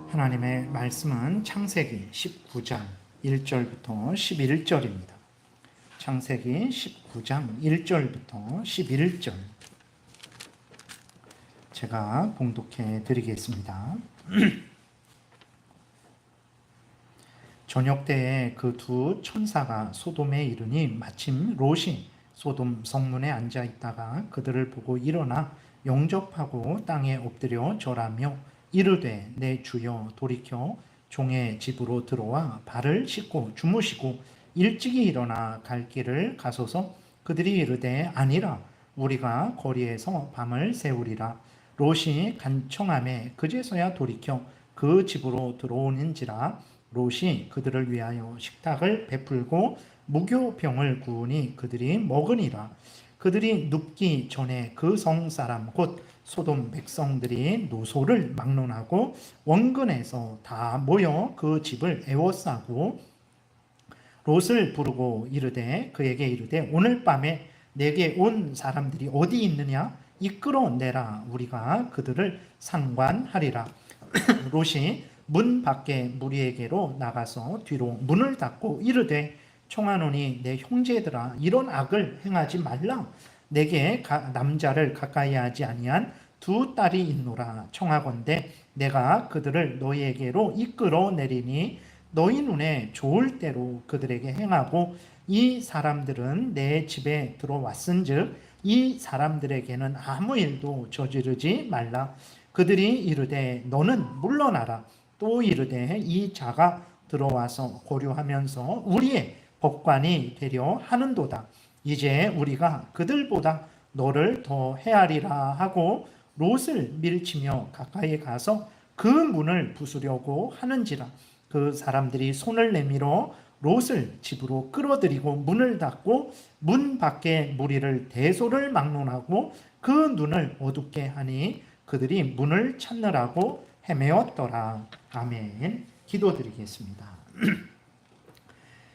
하나님의 말씀은 창세기 19장 1절부터 11절입니다. 창세기 19장 1절부터 11절 제가 봉독해 드리겠습니다. 저녁 때에 그 두 천사가 소돔에 이르니 마침 롯이 소돔 성문에 앉아 있다가 그들을 보고 일어나 영접하고 땅에 엎드려 절하며 이르되 내 주여 돌이켜 종의 집으로 들어와 발을 씻고 주무시고 일찍이 일어나 갈 길을 가소서. 그들이 이르되 아니라 우리가 거리에서 밤을 새우리라. 롯이 간청하매 그제서야 돌이켜 그 집으로 들어오는지라. 롯이 그들을 위하여 식탁을 베풀고 무교병을 구우니 그들이 먹으니라. 그들이 눕기 전에 그 성 사람 곧 소돔 백성들이 노소를 막론하고 원근에서 다 모여 그 집을 에워싸고 롯을 부르고 이르되 그에게 이르되 오늘 밤에 내게 온 사람들이 어디 있느냐 이끌어내라. 우리가 그들을 상관하리라. 롯이 문 밖에 무리에게로 나가서 뒤로 문을 닫고 이르되 청하노니 내 형제들아 이런 악을 행하지 말라. 내게 남자를 가까이 하지 아니한 두 딸이 있노라. 청하건대 내가 그들을 너희에게로 이끌어 내리니 너희 눈에 좋을 대로 그들에게 행하고 이 사람들은 내 집에 들어왔은즉 이 사람들에게는 아무 일도 저지르지 말라. 그들이 이르되 너는 물러나라. 또 이르되 이 자가 들어와서 고려하면서 우리의 법관이 되려 하는도다. 이제 우리가 그들보다 너를 더 헤아리라 하고 롯을 밀치며 가까이 가서 그 문을 부수려고 하는지라. 그 사람들이 손을 내밀어 롯을 집으로 끌어들이고 문을 닫고 문 밖에 무리를 대소를 막론하고 그 눈을 어둡게 하니 그들이 문을 찾느라고 헤매었더라. 아멘. 기도드리겠습니다.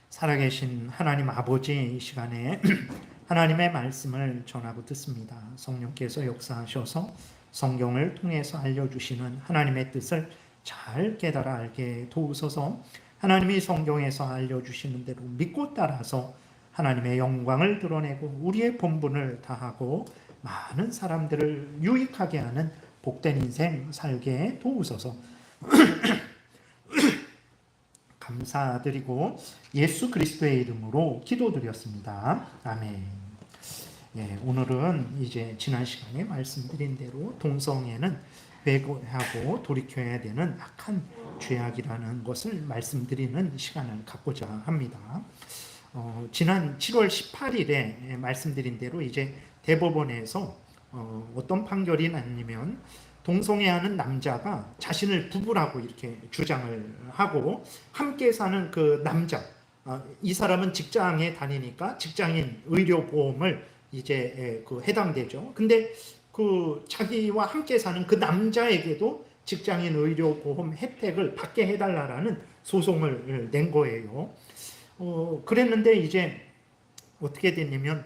살아계신 하나님 아버지, 이 시간에 하나님의 말씀을 전하고 듣습니다. 성령께서 역사하셔서 성경을 통해서 알려주시는 하나님의 뜻을 잘 깨달아 알게 도우소서. 하나님이 성경에서 알려주시는 대로 믿고 따라서 하나님의 영광을 드러내고 우리의 본분을 다하고 많은 사람들을 유익하게 하는 복된 인생 살게 도우소서. 감사드리고 예수 그리스도의 이름으로 기도드렸습니다. 아멘. 예, 오늘은 이제 지난 시간에 말씀드린 대로 동성애는 회개하고 돌이켜야 되는 악한 죄악이라는 것을 말씀드리는 시간을 갖고자 합니다. 지난 7월 18일에 말씀드린 대로 이제 대법원에서 어떤 판결이 났냐면 동성애하는 남자가 자신을 부부라고 이렇게 주장을 하고 함께 사는 그 남자, 이 사람은 직장에 다니니까 직장인 의료보험을 이제 해당되죠. 근데 그 자기와 함께 사는 그 남자에게도 직장인 의료보험 혜택을 받게 해달라는 소송을 낸 거예요. 그랬는데 이제 어떻게 됐냐면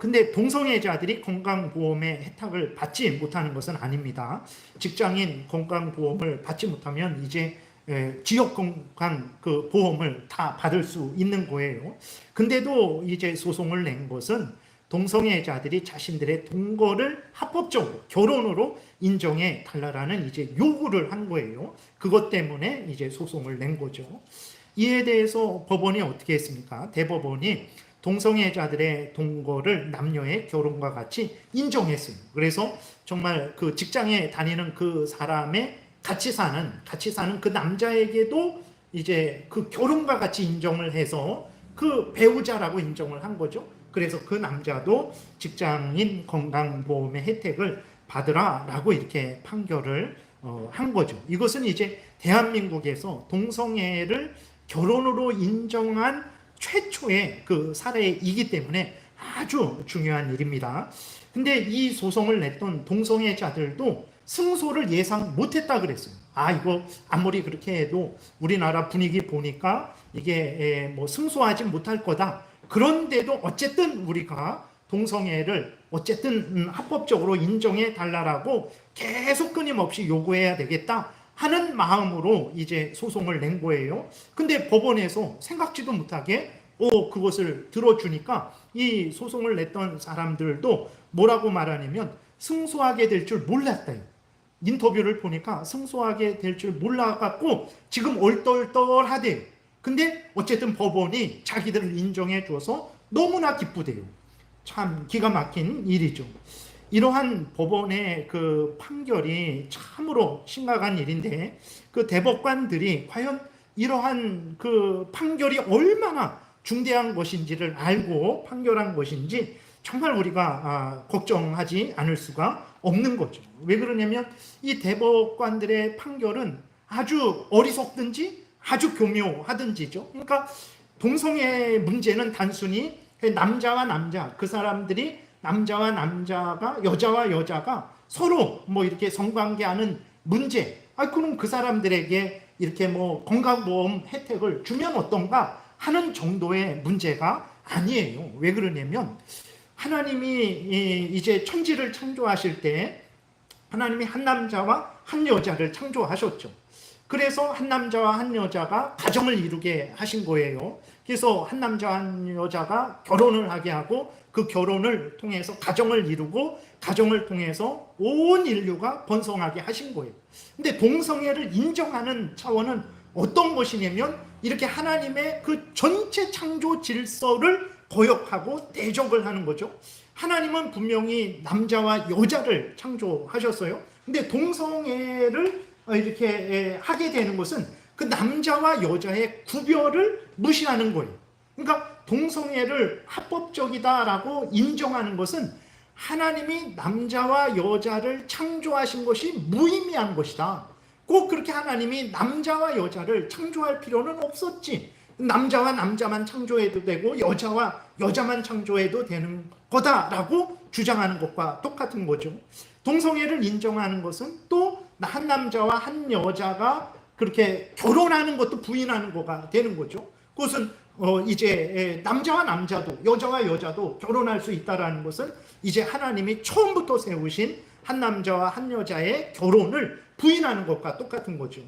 근데 동성애자들이 건강보험의 혜택을 받지 못하는 것은 아닙니다. 직장인 건강보험을 받지 못하면 이제 지역 건강 그 보험을 다 받을 수 있는 거예요. 근데도 이제 소송을 낸 것은 동성애자들이 자신들의 동거를 합법적으로 결혼으로 인정해 달라라는 이제 요구를 한 거예요. 그것 때문에 이제 소송을 낸 거죠. 이에 대해서 법원이 어떻게 했습니까? 대법원이 동성애자들의 동거를 남녀의 결혼과 같이 인정했어요. 그래서 정말 그 직장에 다니는 그 사람의 같이 사는 그 남자에게도 이제 그 결혼과 같이 인정을 해서 그 배우자라고 인정을 한 거죠. 그래서 그 남자도 직장인 건강보험의 혜택을 받으라라고 이렇게 판결을 한 거죠. 이것은 이제 대한민국에서 동성애를 결혼으로 인정한 최초의 그 사례이기 때문에 아주 중요한 일입니다. 근데 이 소송을 냈던 동성애자들도 승소를 예상 못했다 그랬어요. 이거 아무리 그렇게 해도 우리나라 분위기 보니까 이게 뭐 승소하지 못할 거다. 그런데도 어쨌든 우리가 동성애를 어쨌든 합법적으로 인정해 달라고 계속 끊임없이 요구해야 되겠다 하는 마음으로 이제 소송을 낸 거예요. 근데 법원에서 생각지도 못하게 그것을 들어주니까 이 소송을 냈던 사람들도 뭐라고 말하냐면 승소하게 될 줄 몰랐대요. 인터뷰를 보니까 승소하게 될 줄 몰라갖고 지금 얼떨떨하대요. 근데 어쨌든 법원이 자기들을 인정해 줘서 너무나 기쁘대요. 참 기가 막힌 일이죠. 이러한 법원의 그 판결이 참으로 심각한 일인데 그 대법관들이 과연 이러한 그 판결이 얼마나 중대한 것인지를 알고 판결한 것인지 정말 우리가 걱정하지 않을 수가 없는 거죠. 왜 그러냐면 이 대법관들의 판결은 아주 어리석든지 아주 교묘하든지죠. 그러니까 동성애 문제는 단순히 남자와 남자, 그 사람들이 남자와 남자가, 여자와 여자가 서로 뭐 이렇게 성관계하는 문제, 그럼 그 사람들에게 이렇게 뭐 건강보험 혜택을 주면 어떤가 하는 정도의 문제가 아니에요. 왜 그러냐면 하나님이 이제 천지를 창조하실 때 하나님이 한 남자와 한 여자를 창조하셨죠. 그래서 한 남자와 한 여자가 가정을 이루게 하신 거예요. 그래서 한 남자와 한 여자가 결혼을 하게 하고 그 결혼을 통해서 가정을 이루고 가정을 통해서 온 인류가 번성하게 하신 거예요. 근데 동성애를 인정하는 차원은 어떤 것이냐면 이렇게 하나님의 그 전체 창조 질서를 거역하고 대적을 하는 거죠. 하나님은 분명히 남자와 여자를 창조하셨어요. 근데 동성애를 이렇게 하게 되는 것은 그 남자와 여자의 구별을 무시하는 거예요. 그러니까 동성애를 합법적이다라고 인정하는 것은 하나님이 남자와 여자를 창조하신 것이 무의미한 것이다. 꼭 그렇게 하나님이 남자와 여자를 창조할 필요는 없었지. 남자와 남자만 창조해도 되고 여자와 여자만 창조해도 되는 거다라고 주장하는 것과 똑같은 거죠. 동성애를 인정하는 것은 또 한 남자와 한 여자가 그렇게 결혼하는 것도 부인하는 거가 되는 거죠. 그것은 이제 남자와 남자도 여자와 여자도 결혼할 수 있다라는 것은 이제 하나님이 처음부터 세우신 한 남자와 한 여자의 결혼을 부인하는 것과 똑같은 거죠.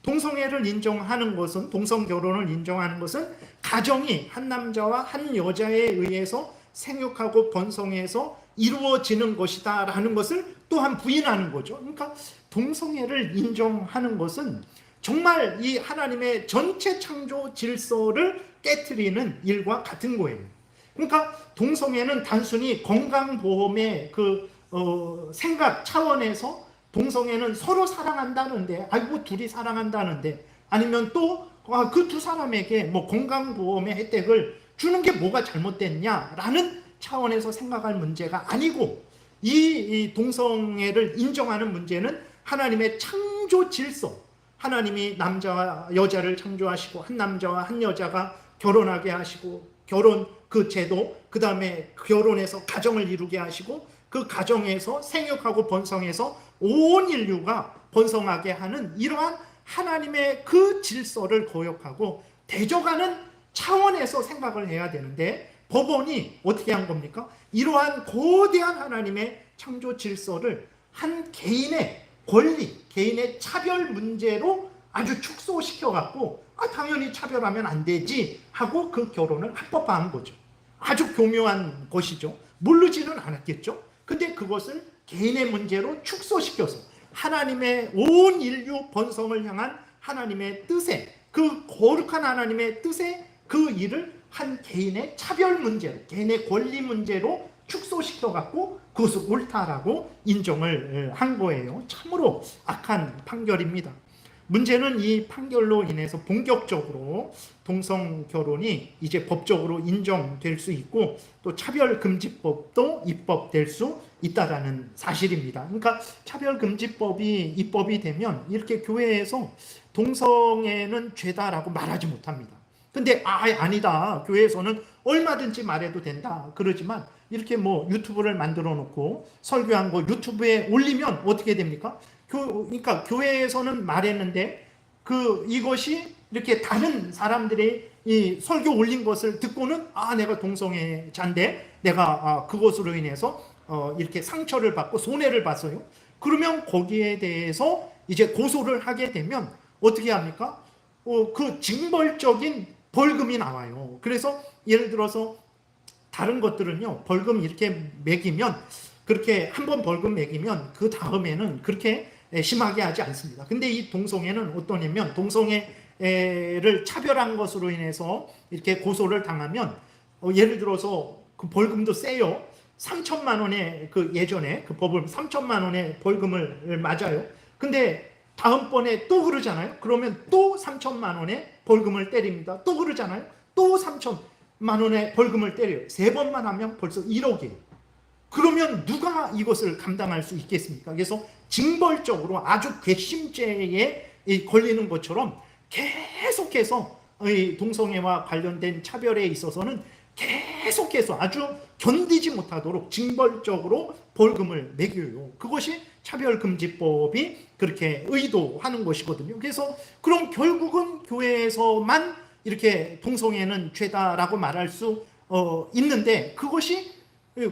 동성애를 인정하는 것은, 동성 결혼을 인정하는 것은 가정이 한 남자와 한 여자에 의해서 생육하고 번성해서 이루어지는 것이다 라는 것을 또한 부인하는 거죠. 그러니까 동성애를 인정하는 것은 정말 이 하나님의 전체 창조 질서를 깨트리는 일과 같은 거예요. 그러니까 동성애는 단순히 건강보험의 생각 차원에서 동성애는 서로 사랑한다는데, 둘이 사랑한다는데, 아니면 또 그 두 사람에게 뭐 건강보험의 혜택을 주는 게 뭐가 잘못됐냐라는 차원에서 생각할 문제가 아니고, 이 동성애를 인정하는 문제는 하나님의 창조 질서, 하나님이 남자와 여자를 창조하시고 한 남자와 한 여자가 결혼하게 하시고 결혼 그 제도, 그 다음에 결혼해서 가정을 이루게 하시고 그 가정에서 생육하고 번성해서 온 인류가 번성하게 하는 이러한 하나님의 그 질서를 거역하고 대적하는 차원에서 생각을 해야 되는데, 법원이 어떻게 한 겁니까? 이러한 거대한 하나님의 창조 질서를 한 개인의 권리, 개인의 차별 문제로 아주 축소시켜갖고 당연히 차별하면 안 되지 하고 그 결혼을 합법화한 거죠. 아주 교묘한 것이죠. 모르지는 않았겠죠. 근데 그것을 개인의 문제로 축소시켜서 하나님의 온 인류 번성을 향한 하나님의 뜻에, 그 거룩한 하나님의 뜻에 그 일을 한 개인의 차별 문제로, 개인의 권리 문제로 축소시켜갖고 그것을 옳다라고 인정을 한 거예요. 참으로 악한 판결입니다. 문제는 이 판결로 인해서 본격적으로 동성 결혼이 이제 법적으로 인정될 수 있고 또 차별금지법도 입법될 수 있다라는 사실입니다. 그러니까 차별금지법이 입법이 되면 이렇게 교회에서 동성애는 죄다라고 말하지 못합니다. 근데 아니다, 교회에서는 얼마든지 말해도 된다 그러지만 이렇게 뭐 유튜브를 만들어 놓고 설교한 거 유튜브에 올리면 어떻게 됩니까? 그러니까 교회에서는 말했는데 이것이 이렇게 다른 사람들이 이 설교 올린 것을 듣고는 내가 동성애자인데 내가 그것으로 인해서 이렇게 상처를 받고 손해를 봤어요. 그러면 거기에 대해서 이제 고소를 하게 되면 어떻게 합니까? 그 징벌적인 벌금이 나와요. 그래서 예를 들어서 다른 것들은요, 벌금 이렇게 매기면, 그렇게 한 번 벌금 매기면 그 다음에는 그렇게 심하게 하지 않습니다. 근데 이 동성애는 어떠냐면, 동성애를 차별한 것으로 인해서 이렇게 고소를 당하면 예를 들어서 그 벌금도 세요. 3천만 원의 그 예전에 그 법을 3천만 원의 벌금을 맞아요. 근데 다음번에 또 그러잖아요. 그러면 또 3천만 원의 벌금을 때립니다. 또 그러잖아요. 또 3천만 원의 벌금을 때려요. 3번만 하면 벌써 1억이에요. 그러면 누가 이것을 감당할 수 있겠습니까? 그래서 징벌적으로 아주 괘씸죄에 걸리는 것처럼 계속해서 동성애와 관련된 차별에 있어서는 계속해서 아주 견디지 못하도록 징벌적으로 벌금을 매겨요. 그것이 차별금지법이 그렇게 의도하는 것이거든요. 그래서 그럼 결국은 교회에서만 이렇게 동성애는 죄다라고 말할 수 있는데, 그것이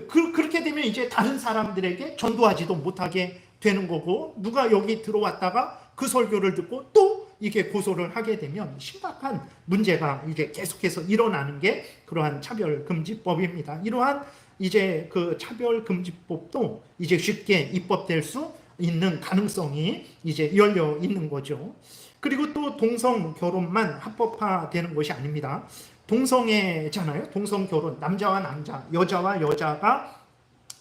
그렇게 되면 이제 다른 사람들에게 전도하지도 못하게 되는 거고, 누가 여기 들어왔다가 그 설교를 듣고 또 이게 고소를 하게 되면 심각한 문제가 이제 계속해서 일어나는 게 그러한 차별금지법입니다. 이러한 이제 그 차별금지법도 이제 쉽게 입법될 수 있는 가능성이 이제 열려 있는 거죠. 그리고 또 동성 결혼만 합법화되는 것이 아닙니다. 동성애잖아요. 동성 결혼, 남자와 남자, 여자와 여자가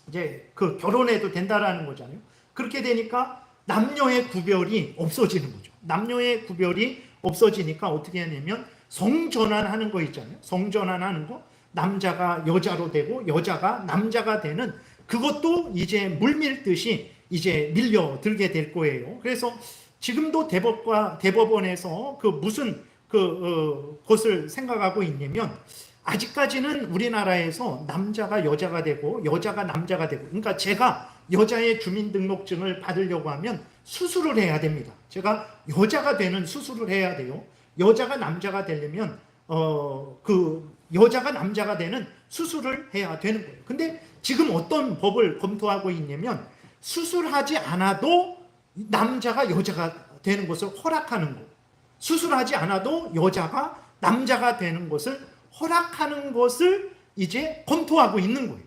이제 그 결혼해도 된다라는 거잖아요. 그렇게 되니까 남녀의 구별이 없어지는 거죠. 남녀의 구별이 없어지니까 어떻게 하냐면 성전환하는 거 있잖아요. 성전환하는 거, 남자가 여자로 되고 여자가 남자가 되는 그것도 이제 물밀듯이 이제 밀려들게 될 거예요. 그래서 지금도 대법원에서 그 무슨 것을 생각하고 있냐면, 아직까지는 우리나라에서 남자가 여자가 되고 여자가 남자가 되고, 그러니까 제가 여자의 주민등록증을 받으려고 하면 수술을 해야 됩니다. 제가 여자가 되는 수술을 해야 돼요. 여자가 남자가 되려면 그 여자가 남자가 되는 수술을 해야 되는 거예요. 근데 지금 어떤 법을 검토하고 있냐면, 수술하지 않아도 남자가 여자가 되는 것을 허락하는 거, 수술하지 않아도 여자가 남자가 되는 것을 허락하는 것을 이제 검토하고 있는 거예요.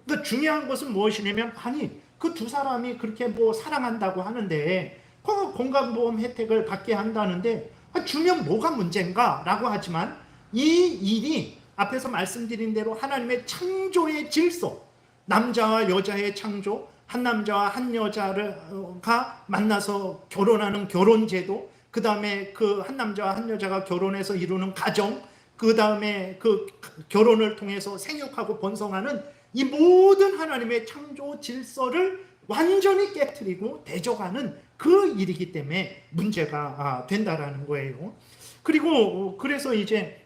그러니까 중요한 것은 무엇이냐면, 아니 그 두 사람이 그렇게 뭐 사랑한다고 하는데 건강보험 혜택을 받게 한다는데 주면 뭐가 문제인가 라고 하지만, 이 일이 앞에서 말씀드린 대로 하나님의 창조의 질서, 남자와 여자의 창조, 한 남자와 한 여자가 만나서 결혼하는 결혼제도, 그 다음에 그 한 남자와 한 여자가 결혼해서 이루는 가정, 그 다음에 그 결혼을 통해서 생육하고 번성하는 이 모든 하나님의 창조 질서를 완전히 깨트리고 대적하는 그 일이기 때문에 문제가 된다라는 거예요. 그리고 그래서 이제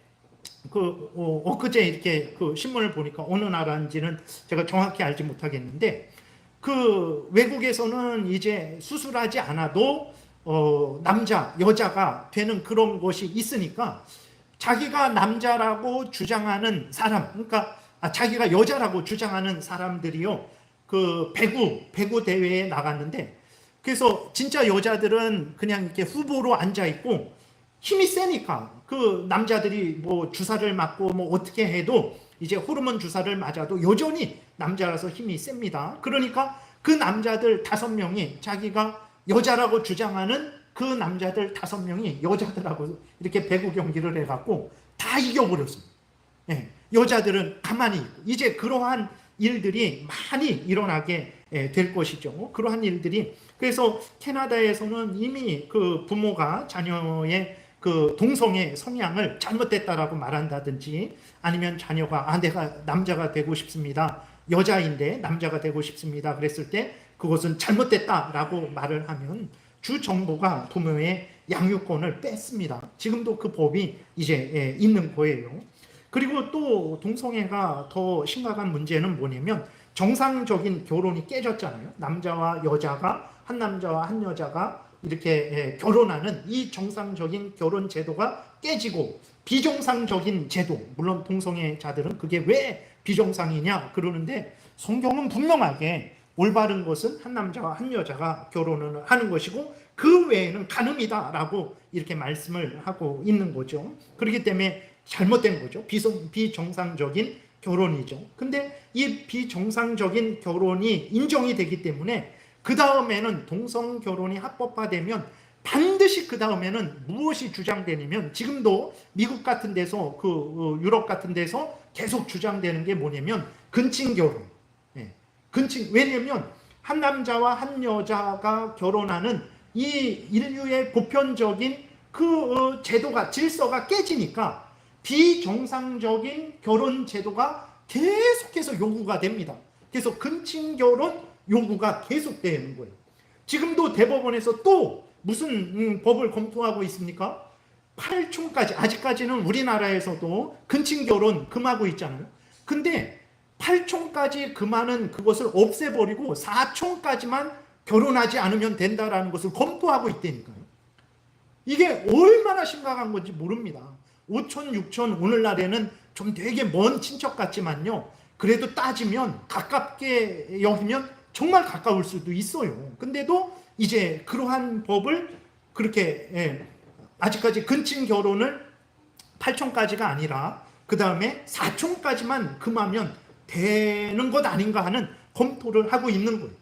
엊그제 이렇게 그 신문을 보니까 어느 나라인지는 제가 정확히 알지 못하겠는데, 그 외국에서는 이제 수술하지 않아도 남자, 여자가 되는 그런 것이 있으니까, 자기가 남자라고 주장하는 사람, 그러니까 자기가 여자라고 주장하는 사람들이요, 그 배구 대회에 나갔는데, 그래서 진짜 여자들은 그냥 이렇게 후보로 앉아 있고 힘이 세니까 그 남자들이 뭐 주사를 맞고 뭐 어떻게 해도 이제 호르몬 주사를 맞아도 여전히 남자라서 힘이 셉니다. 그러니까 그 남자들 5명이 자기가 여자라고 주장하는 그 남자들 5명이 여자들하고 이렇게 배구 경기를 해갖고 다 이겨버렸습니다. 예, 여자들은 가만히 있고, 이제 그러한 일들이 많이 일어나게 될 것이죠. 그러한 일들이, 그래서 캐나다에서는 이미 그 부모가 자녀의 그 동성애 성향을 잘못됐다라고 말한다든지, 아니면 자녀가 내가 남자가 되고 싶습니다, 여자인데 남자가 되고 싶습니다 그랬을 때 그것은 잘못됐다라고 말을 하면 주 정부가 부모의 양육권을 뺐습니다. 지금도 그 법이 이제 있는 거예요. 그리고 또 동성애가 더 심각한 문제는 뭐냐면, 정상적인 결혼이 깨졌잖아요. 남자와 여자가, 한 남자와 한 여자가 이렇게 결혼하는 이 정상적인 결혼 제도가 깨지고, 비정상적인 제도, 물론 동성애자들은 그게 왜 비정상이냐 그러는데, 성경은 분명하게 올바른 것은 한 남자와 한 여자가 결혼을 하는 것이고, 그 외에는 간음이다라고 이렇게 말씀을 하고 있는 거죠. 그렇기 때문에 잘못된 거죠. 비정상적인 결혼이죠. 근데 이 비정상적인 결혼이 인정이 되기 때문에 그 다음에는 동성 결혼이 합법화되면 반드시 그 다음에는 무엇이 주장되냐면, 지금도 미국 같은 데서 유럽 같은 데서 계속 주장되는 게 뭐냐면 근친 결혼. 왜냐면 한 남자와 한 여자가 결혼하는 이 인류의 보편적인 제도가, 질서가 깨지니까 비정상적인 결혼 제도가 계속해서 요구가 됩니다. 그래서 근친 결혼 요구가 계속되는 거예요. 지금도 대법원에서 또 무슨 법을 검토하고 있습니까? 8촌까지, 아직까지는 우리나라에서도 근친 결혼 금하고 있잖아요. 근데 8촌까지 금하는 그것을 없애버리고 4촌까지만 결혼하지 않으면 된다라는 것을 검토하고 있다니까요. 이게 얼마나 심각한 건지 모릅니다. 5촌, 6촌, 오늘날에는 좀 되게 먼 친척 같지만요, 그래도 따지면 가깝게 여기면 정말 가까울 수도 있어요. 근데도 이제 그러한 법을 그렇게, 아직까지 근친 결혼을 8촌까지가 아니라 그 다음에 4촌까지만 금하면 되는 것 아닌가 하는 검토를 하고 있는 거예요.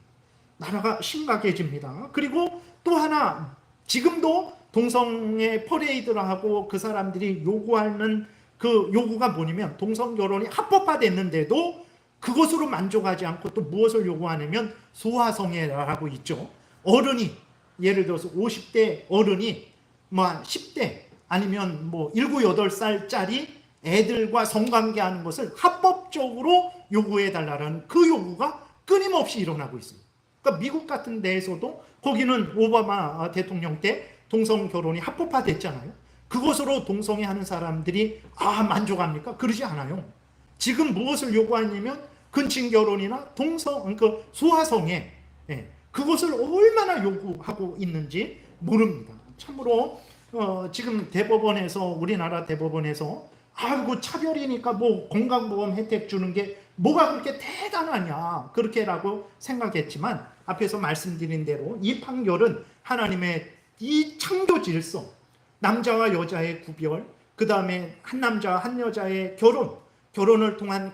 나라가 심각해집니다. 그리고 또 하나, 지금도 동성애 퍼레이드를 하고 그 사람들이 요구하는 그 요구가 뭐냐면, 동성 결혼이 합법화됐는데도 그것으로 만족하지 않고 또 무엇을 요구하냐면 소아성애라고 있죠. 어른이, 예를 들어서 50대 어른이 뭐 10대 아니면 뭐 7, 8살짜리 애들과 성관계하는 것을 합법적으로 요구해 달라는 그 요구가 끊임없이 일어나고 있습니다. 그러니까 미국 같은 데에서도, 거기는 오바마 대통령 때 동성 결혼이 합법화됐잖아요. 그것으로 동성애 하는 사람들이 만족합니까? 그러지 않아요. 지금 무엇을 요구하냐면 근친 결혼이나 소아성애, 그것을 얼마나 요구하고 있는지 모릅니다. 참으로 지금 대법원에서, 우리나라 대법원에서 그 차별이니까 뭐 건강보험 혜택 주는 게 뭐가 그렇게 대단하냐, 그렇게라고 생각했지만 앞에서 말씀드린 대로 이 판결은 하나님의 이 창조 질서, 남자와 여자의 구별, 그 다음에 한 남자와 한 여자의 결혼을 통한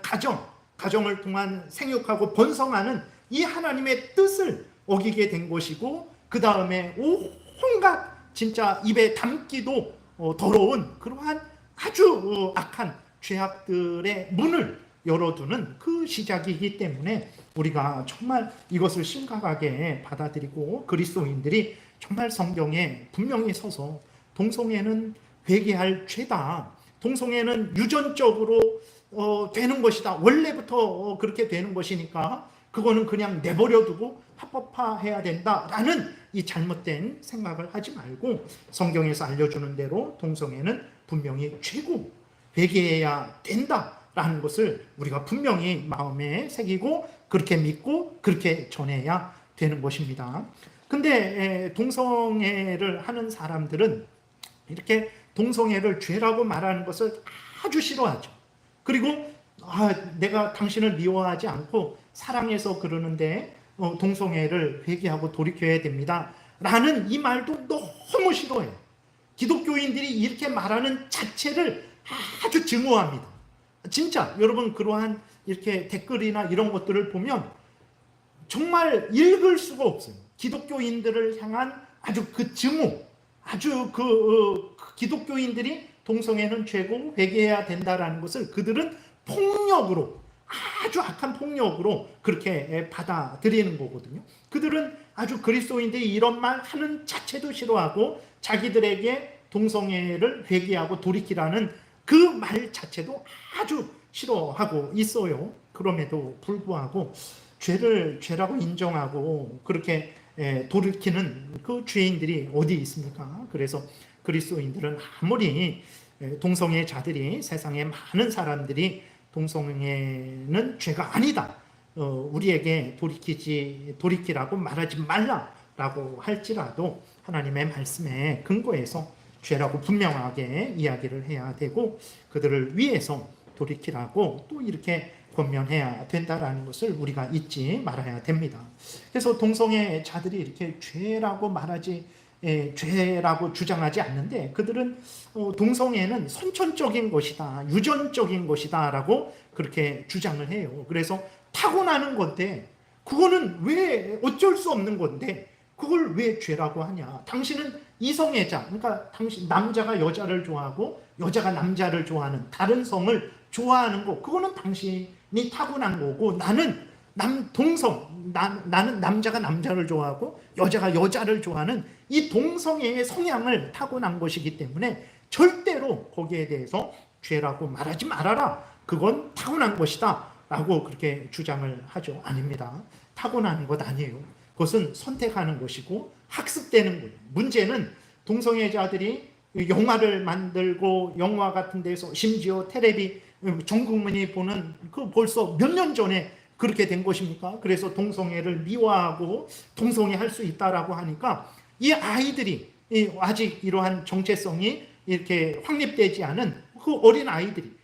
가정을 통한 생육하고 번성하는 이 하나님의 뜻을 어기게 된 것이고, 그 다음에 온갖 진짜 입에 담기도 더러운 그러한 아주 악한 죄악들의 문을 열어두는 그 시작이기 때문에 우리가 정말 이것을 심각하게 받아들이고, 그리스도인들이 정말 성경에 분명히 서서 동성애는 회개할 죄다, 동성애는 유전적으로 되는 것이다, 원래부터 그렇게 되는 것이니까 그거는 그냥 내버려두고 합법화해야 된다라는 이 잘못된 생각을 하지 말고, 성경에서 알려주는 대로 동성애는 분명히 죄고 회개해야 된다라는 것을 우리가 분명히 마음에 새기고 그렇게 믿고 그렇게 전해야 되는 것입니다. 근데 동성애를 하는 사람들은 이렇게 동성애를 죄라고 말하는 것을 아주 싫어하죠. 그리고 내가 당신을 미워하지 않고 사랑해서 그러는데 동성애를 회개하고 돌이켜야 됩니다 라는 이 말도 너무 싫어해요. 기독교인들이 이렇게 말하는 자체를 아주 증오합니다. 진짜 여러분, 그러한 이렇게 댓글이나 이런 것들을 보면 정말 읽을 수가 없어요. 기독교인들을 향한 아주 그 증오, 아주 기독교인들이 동성애는 죄고 회개해야 된다라는 것을 그들은 폭력으로, 아주 악한 폭력으로 그렇게 받아들이는 거거든요. 그들은 아주 그리스도인들이 이런 말 하는 자체도 싫어하고, 자기들에게 동성애를 회개하고 돌이키라는 그 말 자체도 아주 싫어하고 있어요. 그럼에도 불구하고 죄를 죄라고 인정하고 그렇게 돌이키는 그 죄인들이 어디 있습니까? 그래서 그리스도인들은 아무리 동성애자들이, 세상에 많은 사람들이 동성애는 죄가 아니다, 우리에게 돌이키라고 말하지 말라라고 할지라도 하나님의 말씀에 근거해서 죄라고 분명하게 이야기를 해야 되고, 그들을 위해서 돌이키라고 또 이렇게 권면해야 된다라는 것을 우리가 잊지 말아야 됩니다. 그래서 동성애자들이 이렇게 죄라고 말하지 죄라고 주장하지 않는데 그들은 동성애는 선천적인 것이다, 유전적인 것이다 라고 그렇게 주장을 해요. 그래서 타고나는 건데 그거는 왜 어쩔 수 없는 건데 그걸 왜 죄라고 하냐. 당신은 이성애자, 그러니까 당신 남자가 여자를 좋아하고 여자가 남자를 좋아하는 다른 성을 좋아하는 거, 그거는 당신이 타고난 거고 나는 나는 남자가 남자를 좋아하고 여자가 여자를 좋아하는 이 동성애의 성향을 타고난 것이기 때문에 절대로 거기에 대해서 죄라고 말하지 말아라. 그건 타고난 것이다 라고 그렇게 주장을 하죠. 아닙니다. 타고나는 것 아니에요. 그것은 선택하는 것이고 학습되는 거예요. 문제는 동성애자들이 영화를 만들고 영화 같은 데서 심지어 텔레비 전 국민이 보는 그 벌써 몇 년 전에 그렇게 된 것입니까? 그래서 동성애를 미화하고 동성애 할 수 있다라고 하니까 이 아이들이 아직 이러한 정체성이 이렇게 확립되지 않은 그 어린 아이들이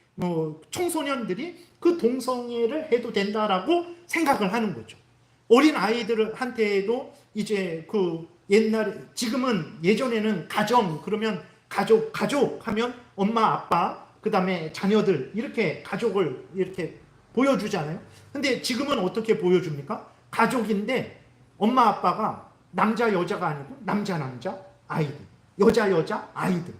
청소년들이 그 동성애를 해도 된다라고 생각을 하는 거죠. 어린 아이들한테도 이제 그 옛날에 지금은 예전에는 가정 그러면 가족 하면 엄마 아빠 그다음에 자녀들 이렇게 가족을 이렇게 보여주잖아요. 근데 지금은 어떻게 보여줍니까? 가족인데 엄마 아빠가 남자 여자가 아니고 남자 아이들, 여자 아이들,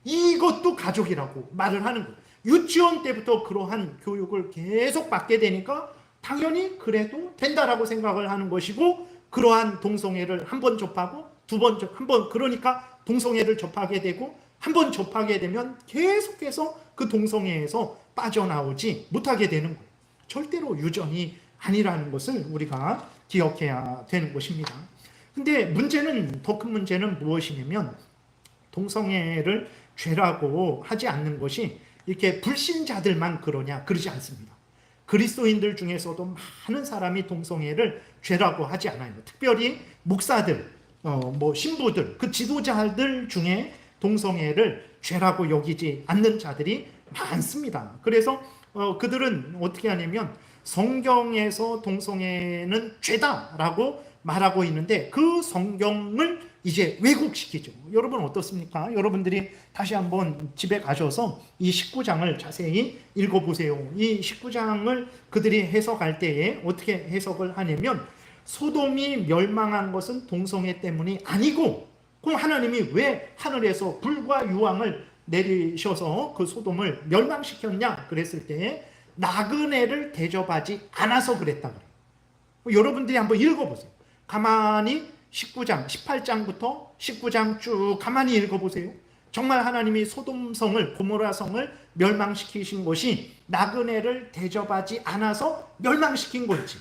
이것도 가족이라고 말을 하는 거예요. 유치원 때부터 그러한 교육을 계속 받게 되니까 당연히 그래도 된다라고 생각을 하는 것이고, 그러한 동성애를 한 번 접하고 한 번 그러니까 동성애를 접하게 되고 한 번 접하게 되면 계속해서 그 동성애에서 빠져나오지 못하게 되는 거예요. 절대로 유전이 아니라는 것을 우리가 기억해야 되는 것입니다. 근데 문제는, 더 큰 문제는 무엇이냐면 동성애를 죄라고 하지 않는 것이 이렇게 불신자들만 그러지 않습니다. 그리스도인들 중에서도 많은 사람이 동성애를 죄라고 하지 않아요. 특별히 목사들, 신부들, 그 지도자들 중에 동성애를 죄라고 여기지 않는 자들이 많습니다. 그래서 그들은 어떻게 하냐면 성경에서 동성애는 죄다라고 말하고 있는데 그 성경을 이제 왜곡시키죠. 여러분 어떻습니까? 여러분들이 다시 한번 집에 가셔서 이 19장을 자세히 읽어보세요. 이 19장을 그들이 해석할 때에 어떻게 해석을 하냐면 소돔이 멸망한 것은 동성애 때문이 아니고, 그럼 하나님이 왜 하늘에서 불과 유황을 내리셔서 그 소돔을 멸망시켰냐 그랬을 때 나그네를 대접하지 않아서 그랬다 그래요. 여러분들이 한번 읽어보세요. 가만히 19장, 18장부터 19장 쭉 가만히 읽어보세요. 정말 하나님이 소돔성을, 고모라성을 멸망시키신 것이 나그네를 대접하지 않아서 멸망시킨 건지,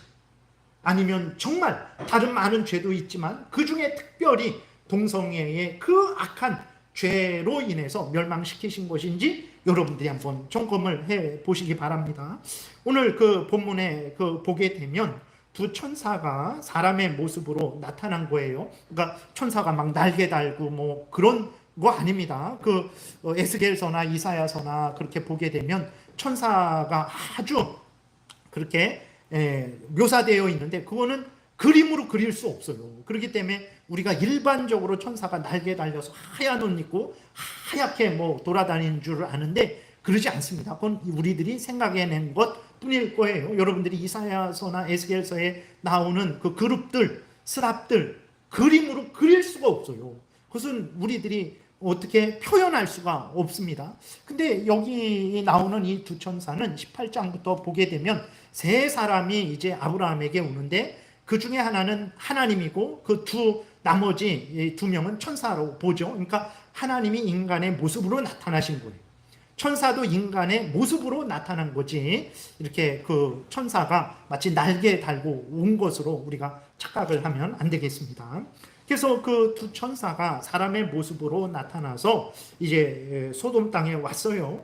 아니면 정말 다른 많은 죄도 있지만 그 중에 특별히 동성애의 그 악한 죄로 인해서 멸망시키신 것인지 여러분들이 한번 점검을 해 보시기 바랍니다. 오늘 그 본문에 보게 되면 두 천사가 사람의 모습으로 나타난 거예요. 그러니까 천사가 막 날개 달고 그런 거 아닙니다. 에스겔서나 이사야서나 그렇게 보게 되면 천사가 아주 그렇게 묘사되어 있는데 그거는 그림으로 그릴 수 없어요. 그렇기 때문에 우리가 일반적으로 천사가 날개 달려서 하얀 옷 입고 하얗게 돌아다니는 줄 아는데 그러지 않습니다. 그건 우리들이 생각해낸 것 뿐일 거예요. 여러분들이 이사야서나 에스겔서에 나오는 그 그룹들, 스랍들 그림으로 그릴 수가 없어요. 그것은 우리들이 어떻게 표현할 수가 없습니다. 근데 여기 나오는 이 두 천사는 18장부터 보게 되면 세 사람이 이제 아브라함에게 오는데 그 중에 하나는 하나님이고 그 나머지 두 명은 천사로 보죠. 그러니까 하나님이 인간의 모습으로 나타나신 거예요. 천사도 인간의 모습으로 나타난 거지, 이렇게 그 천사가 마치 날개 달고 온 것으로 우리가 착각을 하면 안 되겠습니다. 그래서 그 두 천사가 사람의 모습으로 나타나서 이제 소돔 땅에 왔어요.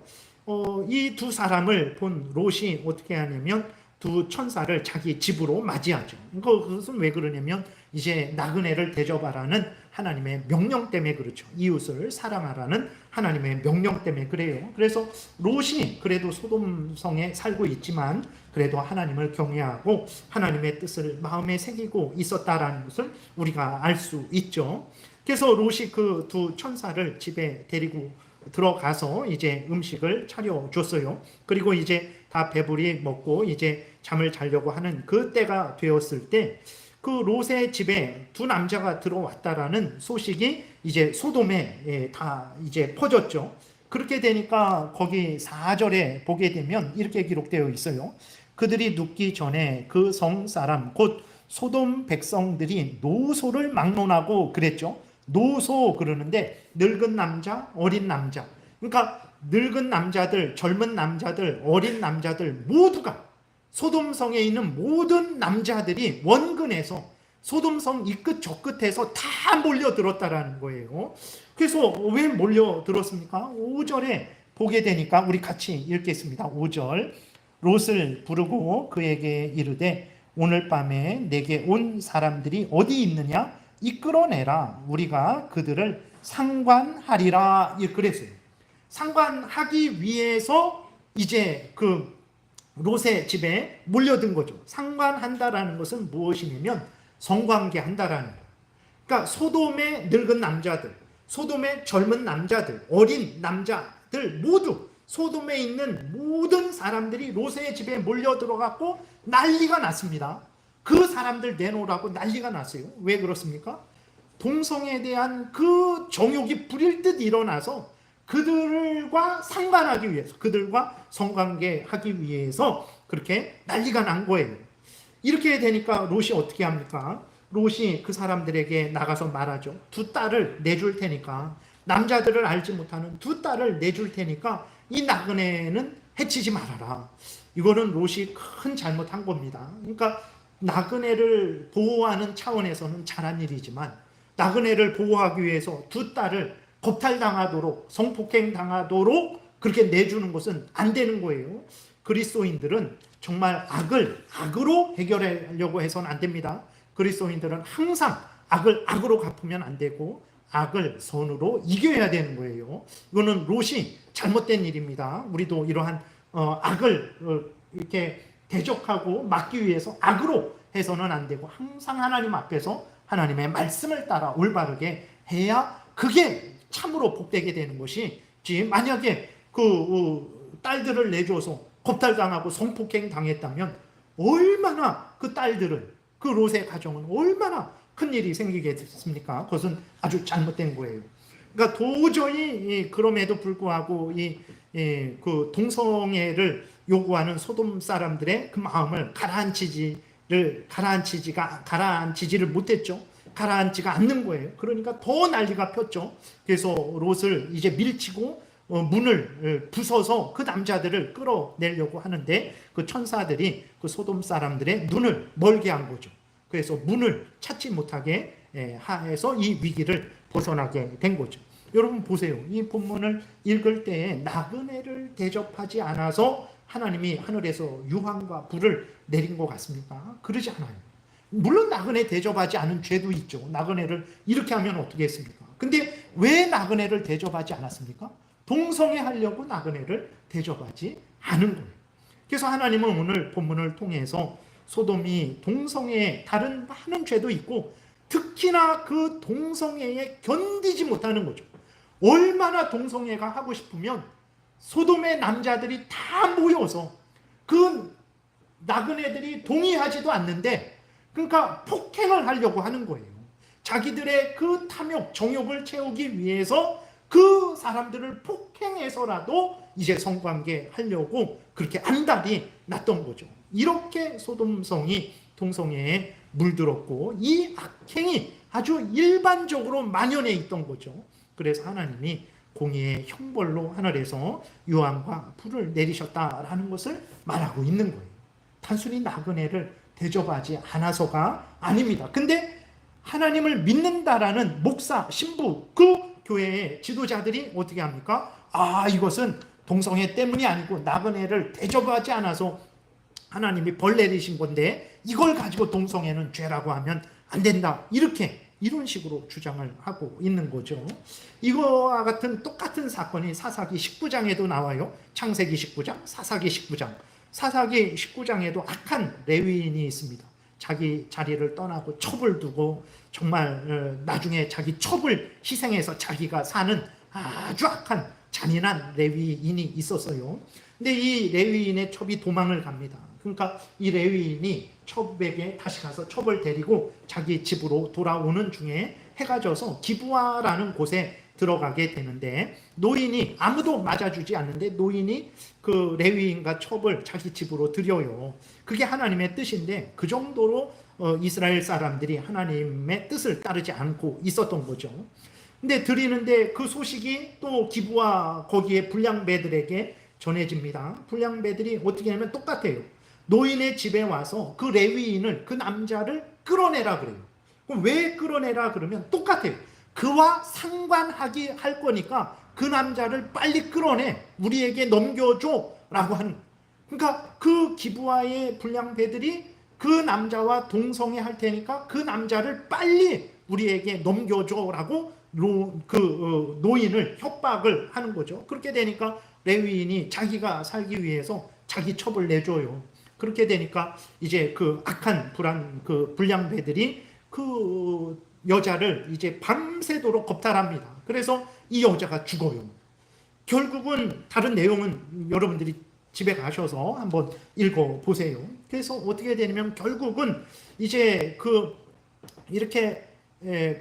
이 두 사람을 본 롯이 어떻게 하냐면 두 천사를 자기 집으로 맞이하죠. 그것은 왜 그러냐면 이제 나그네를 대접하라는 하나님의 명령 때문에 그렇죠. 이웃을 사랑하라는 하나님의 명령 때문에 그래요. 그래서 롯이 그래도 소돔성에 살고 있지만 그래도 하나님을 경외하고 하나님의 뜻을 마음에 새기고 있었다라는 것을 우리가 알 수 있죠. 그래서 롯이 그 두 천사를 집에 데리고 들어가서 이제 음식을 차려줬어요. 그리고 이제 다 배불리 먹고 이제 잠을 자려고 하는 그 때가 되었을 때 그 롯의 집에 두 남자가 들어왔다라는 소식이 이제 소돔에 다 이제 퍼졌죠. 그렇게 되니까 거기 4절에 보게 되면 이렇게 기록되어 있어요. 그들이 눕기 전에 그 성 사람 곧 소돔 백성들이 노소를 막론하고 그랬죠. 노소 그러는데 늙은 남자, 어린 남자. 그러니까 늙은 남자들, 젊은 남자들, 어린 남자들 모두가 소돔성에 있는 모든 남자들이 원근에서 소돔성 이 끝 저 끝에서 다 몰려들었다라는 거예요. 그래서 왜 몰려들었습니까? 5절에 보게 되니까 우리 같이 읽겠습니다. 5절. 롯을 부르고 그에게 이르되 오늘 밤에 내게 온 사람들이 어디 있느냐? 이끌어내라. 우리가 그들을 상관하리라. 그랬어요. 상관하기 위해서 이제 그 롯의 집에 몰려든 거죠. 상관한다라는 것은 무엇이냐면 성관계한다라는 거예요. 그러니까 소돔의 늙은 남자들, 소돔의 젊은 남자들, 어린 남자들 모두 소돔에 있는 모든 사람들이 롯의 집에 몰려 들어갔고 난리가 났습니다. 그 사람들 내놓으라고 난리가 났어요. 왜 그렇습니까? 동성에 대한 그 정욕이 불일 듯 일어나서 그들과 상관하기 위해서, 그들과 성관계하기 위해서 그렇게 난리가 난 거예요. 이렇게 되니까 롯이 어떻게 합니까? 롯이 그 사람들에게 나가서 말하죠. 두 딸을 내줄 테니까, 남자들을 알지 못하는 두 딸을 내줄 테니까 이 나그네는 해치지 말아라. 이거는 롯이 큰 잘못한 겁니다. 그러니까 나그네를 보호하는 차원에서는 잘한 일이지만 나그네를 보호하기 위해서 두 딸을 겁탈당하도록, 성폭행당하도록 그렇게 내주는 것은 안 되는 거예요. 그리스도인들은 정말 악을 악으로 해결하려고 해서는 안 됩니다. 그리스도인들은 항상 악을 악으로 갚으면 안 되고 악을 선으로 이겨야 되는 거예요. 이거는 롯이 잘못된 일입니다. 우리도 이러한 악을 이렇게 대적하고 막기 위해서 악으로 해서는 안 되고 항상 하나님 앞에서 하나님의 말씀을 따라 올바르게 해야 그게 참으로 복되게 되는 것이지. 만약에 그 딸들을 내줘서 겁탈당하고 성폭행 당했다면 얼마나 그 딸들은, 그 롯의 가정은 얼마나 큰 일이 생기겠습니까? 그것은 아주 잘못된 거예요. 그러니까 도저히 그럼에도 불구하고 그 동성애를 요구하는 소돔 사람들의 그 마음을 가라앉히지를 못했죠. 가라앉지가 않는 거예요. 그러니까 더 난리가 폈죠. 그래서 롯을 이제 밀치고 문을 부숴서 그 남자들을 끌어내려고 하는데 그 천사들이 그 소돔 사람들의 눈을 멀게 한 거죠. 그래서 문을 찾지 못하게 해서 이 위기를 벗어나게 된 거죠. 여러분 보세요. 이 본문을 읽을 때에 나그네를 대접하지 않아서 하나님이 하늘에서 유황과 불을 내린 것 같습니까? 그러지 않아요. 물론 나그네 대접하지 않은 죄도 있죠. 나그네를 이렇게 하면 어떻게 했습니까? 근데 왜 나그네를 대접하지 않았습니까? 동성애 하려고 나그네를 대접하지 않은 거예요. 그래서 하나님은 오늘 본문을 통해서 소돔이 동성애에 다른 많은 죄도 있고 특히나 그 동성애에 견디지 못하는 거죠. 얼마나 동성애가 하고 싶으면 소돔의 남자들이 다 모여서 그 나그네들이 동의하지도 않는데 그러니까 폭행을 하려고 하는 거예요. 자기들의 그 탐욕, 정욕을 채우기 위해서 그 사람들을 폭행해서라도 이제 성관계 하려고 그렇게 안달이 났던 거죠. 이렇게 소돔성이 동성애에 물들었고 이 악행이 아주 일반적으로 만연해 있던 거죠. 그래서 하나님이 공의의 형벌로 하늘에서 유황과 불을 내리셨다라는 것을 말하고 있는 거예요. 단순히 나그네를 대접하지 않아서가 아닙니다. 근데 하나님을 믿는다라는 목사, 신부, 그 교회의 지도자들이 어떻게 합니까? 이것은 동성애 때문이 아니고 나그네를 대접하지 않아서 하나님이 벌 내리신 건데 이걸 가지고 동성애는 죄라고 하면 안 된다. 이런 식으로 주장을 하고 있는 거죠. 이거와 같은 똑같은 사건이 사사기 19장에도 나와요. 창세기 19장, 사사기 19장. 사사기 19장에도 악한 레위인이 있습니다. 자기 자리를 떠나고 첩을 두고 정말 나중에 자기 첩을 희생해서 자기가 사는 아주 악한 잔인한 레위인이 있었어요. 근데 이 레위인의 첩이 도망을 갑니다. 그러니까 이 레위인이 첩에게 다시 가서 첩을 데리고 자기 집으로 돌아오는 중에 해가 져서 기브아라는 곳에 들어가게 되는데, 노인이 아무도 맞아주지 않는데 노인이 그 레위인과 첩을 자기 집으로 들여요. 그게 하나님의 뜻인데 그 정도로 이스라엘 사람들이 하나님의 뜻을 따르지 않고 있었던 거죠. 근데 드리는데 그 소식이 또 기브아 거기에 불량배들에게 전해집니다. 불량배들이 어떻게 하면 똑같아요. 노인의 집에 와서 그 레위인을, 그 남자를 끌어내라 그래요. 그럼 왜 끌어내라 그러면 똑같아요. 그와 상관하기 할 거니까 그 남자를 빨리 끌어내, 우리에게 넘겨줘 라고 하는. 그러니까 그 기브아의 불량배들이 그 남자와 동성애 할 테니까 그 남자를 빨리 우리에게 넘겨줘 라고 노인을 협박을 하는 거죠. 그렇게 되니까 레위인이 자기가 살기 위해서 자기 첩을 내줘요. 그렇게 되니까 이제 그 악한 불량배들이 그 여자를 이제 밤새도록 겁탈합니다. 그래서 이 여자가 죽어요. 결국은 다른 내용은 여러분들이 집에 가셔서 한번 읽어보세요. 그래서 어떻게 되냐면 결국은 이제 이렇게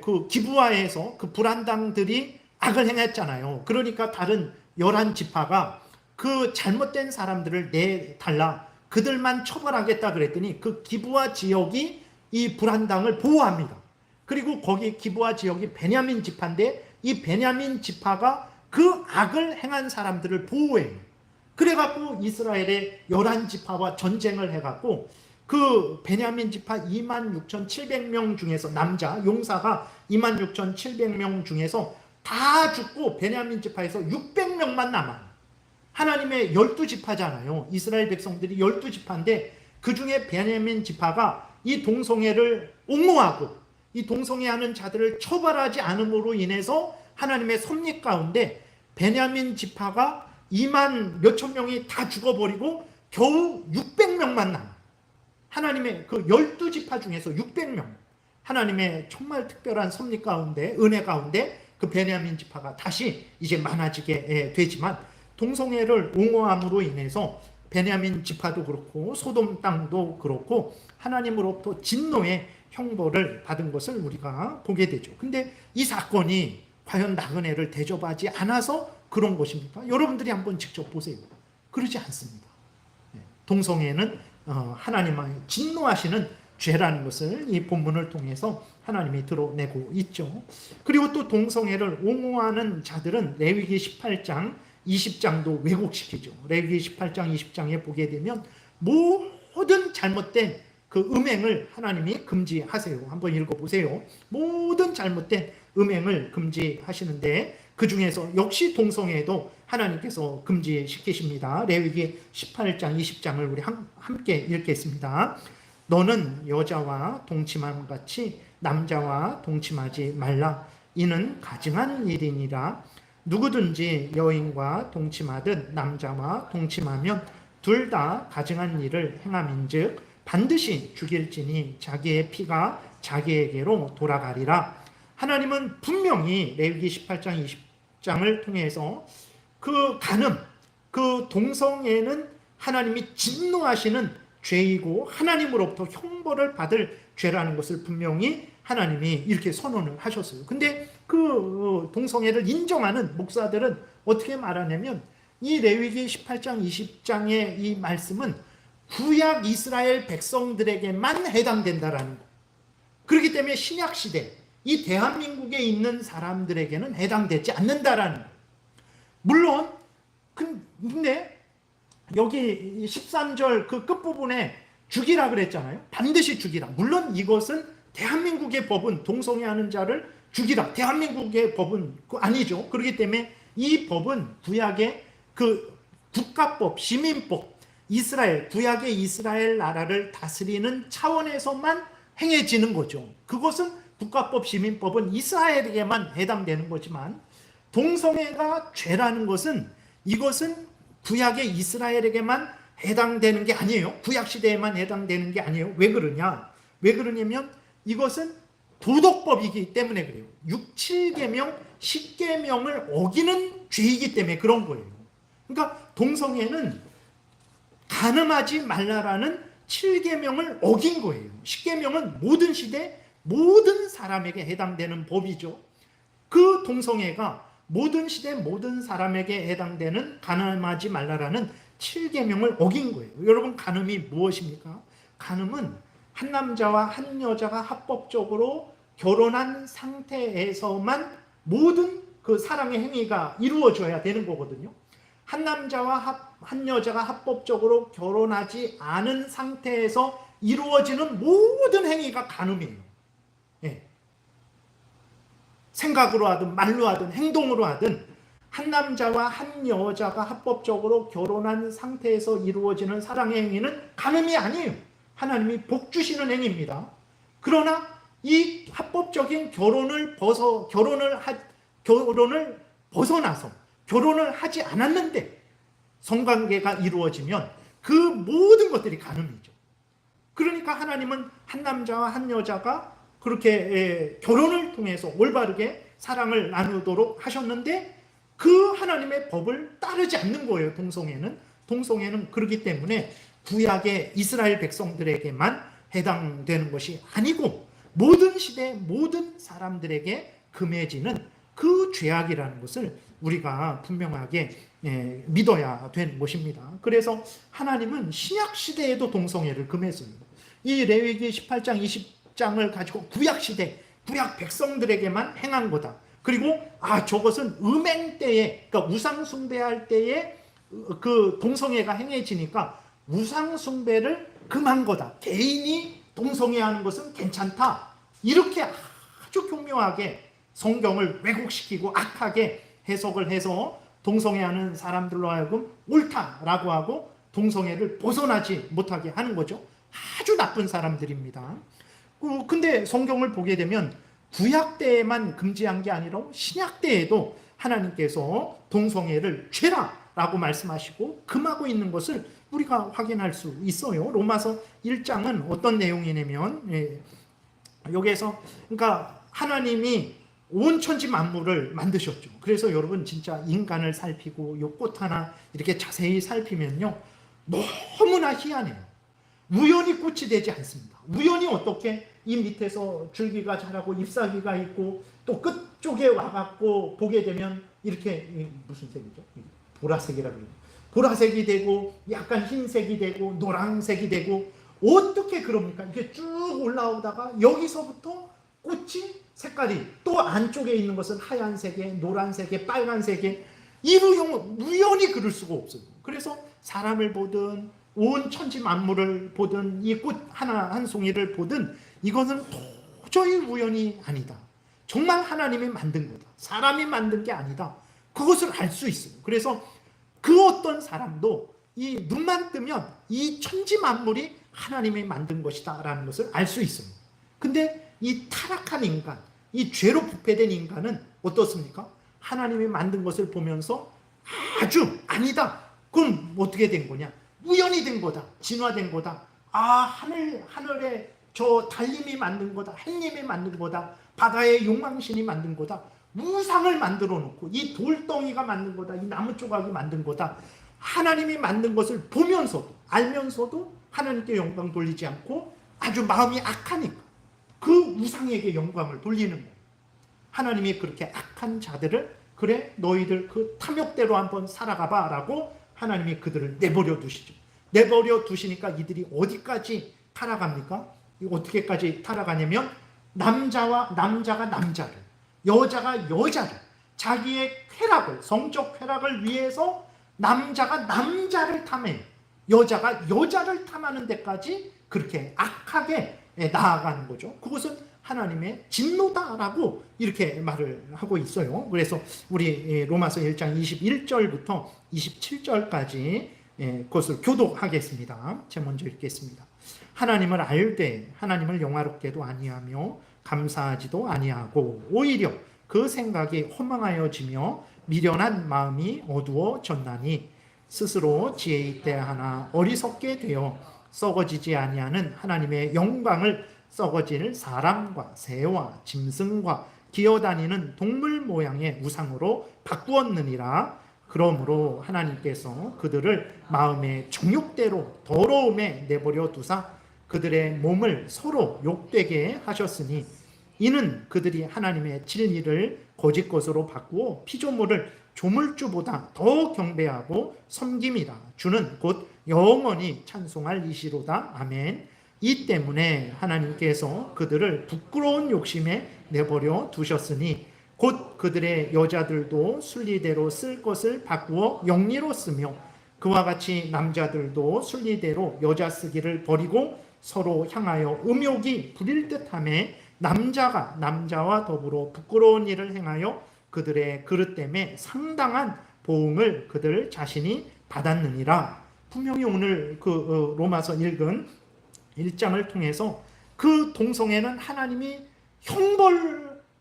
그 기브아에서 그 불안당들이 악을 행했잖아요. 그러니까 다른 11지파가 그 잘못된 사람들을 내달라, 그들만 처벌하겠다 그랬더니 그 기브아 지역이 이 불안당을 보호합니다. 그리고 거기 기브아 지역이 베냐민 지파인데 이 베냐민 지파가 그 악을 행한 사람들을 보호해요. 그래갖고 이스라엘의 11지파와 전쟁을 해갖고 그 베냐민 지파 26,700명 중에서 남자 용사가 26,700명 중에서 다 죽고 베냐민 지파에서 600명만 남아요. 하나님의 12지파잖아요. 이스라엘 백성들이 12지파인데 그 중에 베냐민 지파가 이 동성애를 옹호하고 이 동성애하는 자들을 처벌하지 않음으로 인해서 하나님의 섭리 가운데 베냐민 지파가 2만 몇천 명이 다 죽어버리고 겨우 600명만 남아. 하나님의 그 12지파 중에서 600명. 하나님의 정말 특별한 섭리 가운데, 은혜 가운데 그 베냐민 지파가 다시 이제 많아지게 되지만, 동성애를 옹호함으로 인해서 베냐민 지파도 그렇고 소돔 땅도 그렇고 하나님으로부터 진노의 형벌을 받은 것을 우리가 보게 되죠. 근데 이 사건이 과연 나그네를 대접하지 않아서 그런 것입니까? 여러분들이 한번 직접 보세요. 그러지 않습니다. 동성애는 하나님의 진노하시는 죄라는 것을 이 본문을 통해서 하나님이 드러내고 있죠. 그리고 또 동성애를 옹호하는 자들은 레위기 18장 20장도 왜곡시키죠. 레위기 18장 20장에 보게 되면 모든 잘못된 그 음행을 하나님이 금지하세요. 한번 읽어보세요. 모든 잘못된 음행을 금지하시는데 그 중에서 역시 동성애도 하나님께서 금지시키십니다. 레위기 18장 20장을 우리 함께 읽겠습니다. 너는 여자와 동침함 같이 남자와 동침하지 말라. 이는 가증한 일이니라. 누구든지 여인과 동침하든 남자와 동침하면 둘 다 가증한 일을 행함인즉 반드시 죽일지니 자기의 피가 자기에게로 돌아가리라. 하나님은 분명히 레위기 18장 20장을 통해서 그 간음, 그 동성애는 하나님이 진노하시는 죄이고 하나님으로부터 형벌을 받을 죄라는 것을 분명히 하나님이 이렇게 선언을 하셨어요. 근데 그 동성애를 인정하는 목사들은 어떻게 말하냐면 이 레위기 18장 20장의 이 말씀은 구약 이스라엘 백성들에게만 해당된다라는 거. 그렇기 때문에 신약 시대 이 대한민국에 있는 사람들에게는 해당되지 않는다라는 거. 물론 근데 여기 13절 그 끝부분에 죽이라 그랬잖아요. 반드시 죽이라. 물론 이것은 대한민국의 법은 동성애하는 자를 죽이라. 대한민국의 법은 아니죠. 그렇기 때문에 이 법은 구약의 그 국가법, 시민법, 이스라엘, 구약의 이스라엘 나라를 다스리는 차원에서만 행해지는 거죠. 그것은 국가법, 시민법은 이스라엘에게만 해당되는 거지만 동성애가 죄라는 것은 이것은 구약의 이스라엘에게만 해당되는 게 아니에요. 구약 시대에만 해당되는 게 아니에요. 왜 그러냐? 왜 그러냐면 이것은 도덕법이기 때문에 그래요. 6, 7계명, 10계명을 어기는 죄이기 때문에 그런 거예요. 그러니까 동성애는 간음하지 말라라는 7계명을 어긴 거예요. 10계명은 모든 시대 모든 사람에게 해당되는 법이죠. 그 동성애가 모든 시대 모든 사람에게 해당되는 간음하지 말라라는 7계명을 어긴 거예요. 여러분, 간음이 무엇입니까? 간음은 한 남자와 한 여자가 합법적으로 결혼한 상태에서만 모든 그 사랑의 행위가 이루어져야 되는 거거든요. 한 남자와 한 여자가 합법적으로 결혼하지 않은 상태에서 이루어지는 모든 행위가 간음이에요. 예. 생각으로 하든 말로 하든 행동으로 하든 한 남자와 한 여자가 합법적으로 결혼한 상태에서 이루어지는 사랑의 행위는 간음이 아니에요. 하나님이 복 주시는 행위입니다. 그러나 이 합법적인 결혼을 벗어나서 결혼을 하지 않았는데 성관계가 이루어지면 그 모든 것들이 간음이죠. 그러니까 하나님은 한 남자와 한 여자가 그렇게 결혼을 통해서 올바르게 사랑을 나누도록 하셨는데 그 하나님의 법을 따르지 않는 거예요. 동성애는 그렇기 때문에 구약의 이스라엘 백성들에게만 해당되는 것이 아니고 모든 시대 모든 사람들에게 금해지는 그 죄악이라는 것을 우리가 분명하게 믿어야 되는 것입니다. 그래서 하나님은 신약 시대에도 동성애를 금했어요. 이 레위기 18장 20장을 가지고 구약 시대 구약 백성들에게만 행한 거다. 그리고 저것은 음행 때에, 그러니까 우상 숭배할 때에 그 동성애가 행해지니까 우상 숭배를 금한 거다. 개인이 동성애하는 것은 괜찮다. 이렇게 아주 교묘하게 성경을 왜곡시키고 악하게 해석을 해서 동성애하는 사람들로 하여금 옳다라고 하고 동성애를 벗어나지 못하게 하는 거죠. 아주 나쁜 사람들입니다. 근데 성경을 보게 되면 구약 때에만 금지한 게 아니라 신약 때에도 하나님께서 동성애를 죄라라고 말씀하시고 금하고 있는 것을 우리가 확인할 수 있어요. 로마서 1장은 어떤 내용이냐면 여기에서 그러니까 하나님이 온 천지 만물을 만드셨죠. 그래서 여러분 진짜 인간을 살피고 요 꽃 하나 이렇게 자세히 살피면요 너무나 희한해요. 우연히 꽃이 되지 않습니다. 우연히 어떻게 이 밑에서 줄기가 자라고 잎사귀가 있고 또 끝쪽에 와갖고 보게 되면 이렇게 무슨 색이죠? 보라색이라 그래요. 보라색이 되고 약간 흰색이 되고 노란색이 되고 어떻게 그럽니까? 이렇게 쭉 올라오다가 여기서부터 꽃이 색깔이 또 안쪽에 있는 것은 하얀색에 노란색에 빨간색에 우연히 그럴 수가 없어요. 그래서 사람을 보든 온 천지 만물을 보든 이 꽃 하나 한 송이를 보든 이것은 도저히 우연이 아니다. 정말 하나님이 만든 거다. 사람이 만든 게 아니다. 그것을 알 수 있어요. 그래서 그 어떤 사람도 이 눈만 뜨면 이 천지 만물이 하나님이 만든 것이다 라는 것을 알 수 있어요. 근데 이 타락한 인간, 이 죄로 부패된 인간은 어떻습니까? 하나님이 만든 것을 보면서 아주 아니다. 그럼 어떻게 된 거냐? 우연히 된 거다. 진화된 거다. 하늘에 저 달님이 만든 거다. 햇님이 만든 거다. 바다의 용왕신이 만든 거다. 우상을 만들어 놓고 이 돌덩이가 만든 거다. 이 나무 조각이 만든 거다. 하나님이 만든 것을 보면서도 알면서도 하나님께 영광 돌리지 않고 아주 마음이 악하니까 그 우상에게 영광을 돌리는 거예요. 하나님이 그렇게 악한 자들을 그래 너희들 그 탐욕대로 한번 살아가봐 라고 하나님이 그들을 내버려 두시죠. 내버려 두시니까 이들이 어디까지 타락합니까? 어떻게까지 타락하냐면 남자가 남자를 여자가 여자를 자기의 쾌락을 성적 쾌락을 위해서 남자가 남자를 탐해 여자가 여자를 탐하는 데까지 그렇게 악하게 나아가는 거죠. 그것은 하나님의 진노다라고 이렇게 말을 하고 있어요. 그래서 우리 로마서 1장 21절부터 27절까지 그것을 교독하겠습니다. 제가 먼저 읽겠습니다. 하나님을 알되 하나님을 영화롭게도 아니하며 감사하지도 아니하고 오히려 그 생각이 허망하여지며 미련한 마음이 어두워졌나니 스스로 지혜 있게 하나 어리석게 되어 썩어지지 아니하는 하나님의 영광을 썩어질 사람과 새와 짐승과 기어다니는 동물 모양의 우상으로 바꾸었느니라. 그러므로 하나님께서 그들을 마음의 정욕대로 더러움에 내버려 두사 그들의 몸을 서로 욕되게 하셨으니 이는 그들이 하나님의 진리를 거짓 것으로 바꾸어 피조물을 조물주보다 더 경배하고 섬김이라. 주는 곧 영원히 찬송할 이시로다. 아멘. 이 때문에 하나님께서 그들을 부끄러운 욕심에 내버려 두셨으니 곧 그들의 여자들도 순리대로 쓸 것을 바꾸어 영리로 쓰며 그와 같이 남자들도 순리대로 여자 쓰기를 버리고 서로 향하여 음욕이 부릴 듯하며 남자가 남자와 더불어 부끄러운 일을 행하여 그들의 그릇됨에 상당한 보응을 그들 자신이 받았느니라. 분명히 오늘 그 로마서 읽은 1장을 통해서 그 동성애는 하나님이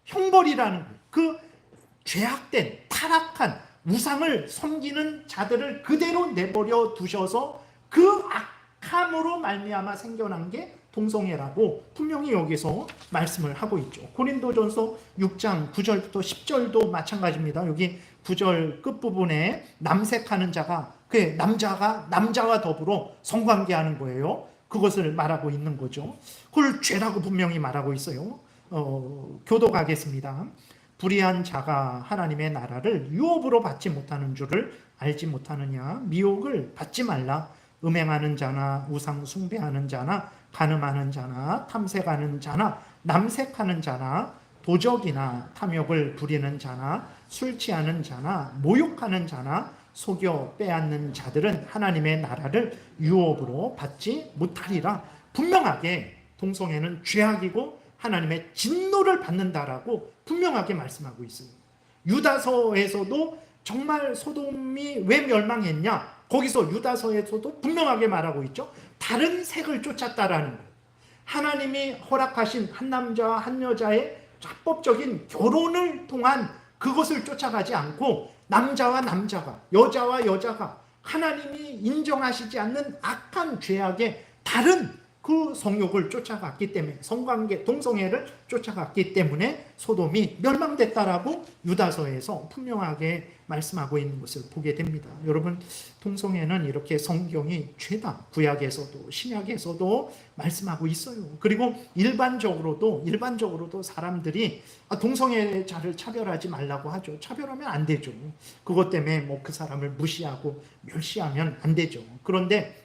형벌이라는 그 죄악된 타락한 우상을 섬기는 자들을 그대로 내버려 두셔서 그 악함으로 말미암아 생겨난 게 동성애라고 분명히 여기서 말씀을 하고 있죠. 고린도전서 6장 9절부터 10절도 마찬가지입니다. 여기 9절 끝부분에 남색하는 자가 그 남자가 남자와 더불어 성관계하는 거예요. 그것을 말하고 있는 거죠. 그걸 죄라고 분명히 말하고 있어요. 교독하겠습니다. 불의한 자가 하나님의 나라를 유업으로 받지 못하는 줄을 알지 못하느냐. 미혹을 받지 말라. 음행하는 자나 우상 숭배하는 자나 간음하는 자나 탐색하는 자나 남색하는 자나 도적이나 탐욕을 부리는 자나 술 취하는 자나 모욕하는 자나 속여 빼앗는 자들은 하나님의 나라를 유업으로 받지 못하리라. 분명하게 동성애는 죄악이고 하나님의 진노를 받는다라고 분명하게 말씀하고 있어요. 유다서에서도 정말 소돔이 왜 멸망했냐? 거기서 유다서에서도 분명하게 말하고 있죠. 다른 색을 쫓았다라는 거예요. 하나님이 허락하신 한 남자와 한 여자의 합법적인 결혼을 통한 그것을 쫓아가지 않고 남자와 남자가, 여자와 여자가 하나님이 인정하시지 않는 악한 죄악의 다른 그 성욕을 쫓아갔기 때문에 성관계, 동성애를 쫓아갔기 때문에 소돔이 멸망됐다라고 유다서에서 분명하게 말씀하고 있는 것을 보게 됩니다. 여러분, 동성애는 이렇게 성경이 죄다 구약에서도 신약에서도 말씀하고 있어요. 그리고 일반적으로도 사람들이 동성애자를 차별하지 말라고 하죠. 차별하면 안 되죠. 그것 때문에 뭐 그 사람을 무시하고 멸시하면 안 되죠. 그런데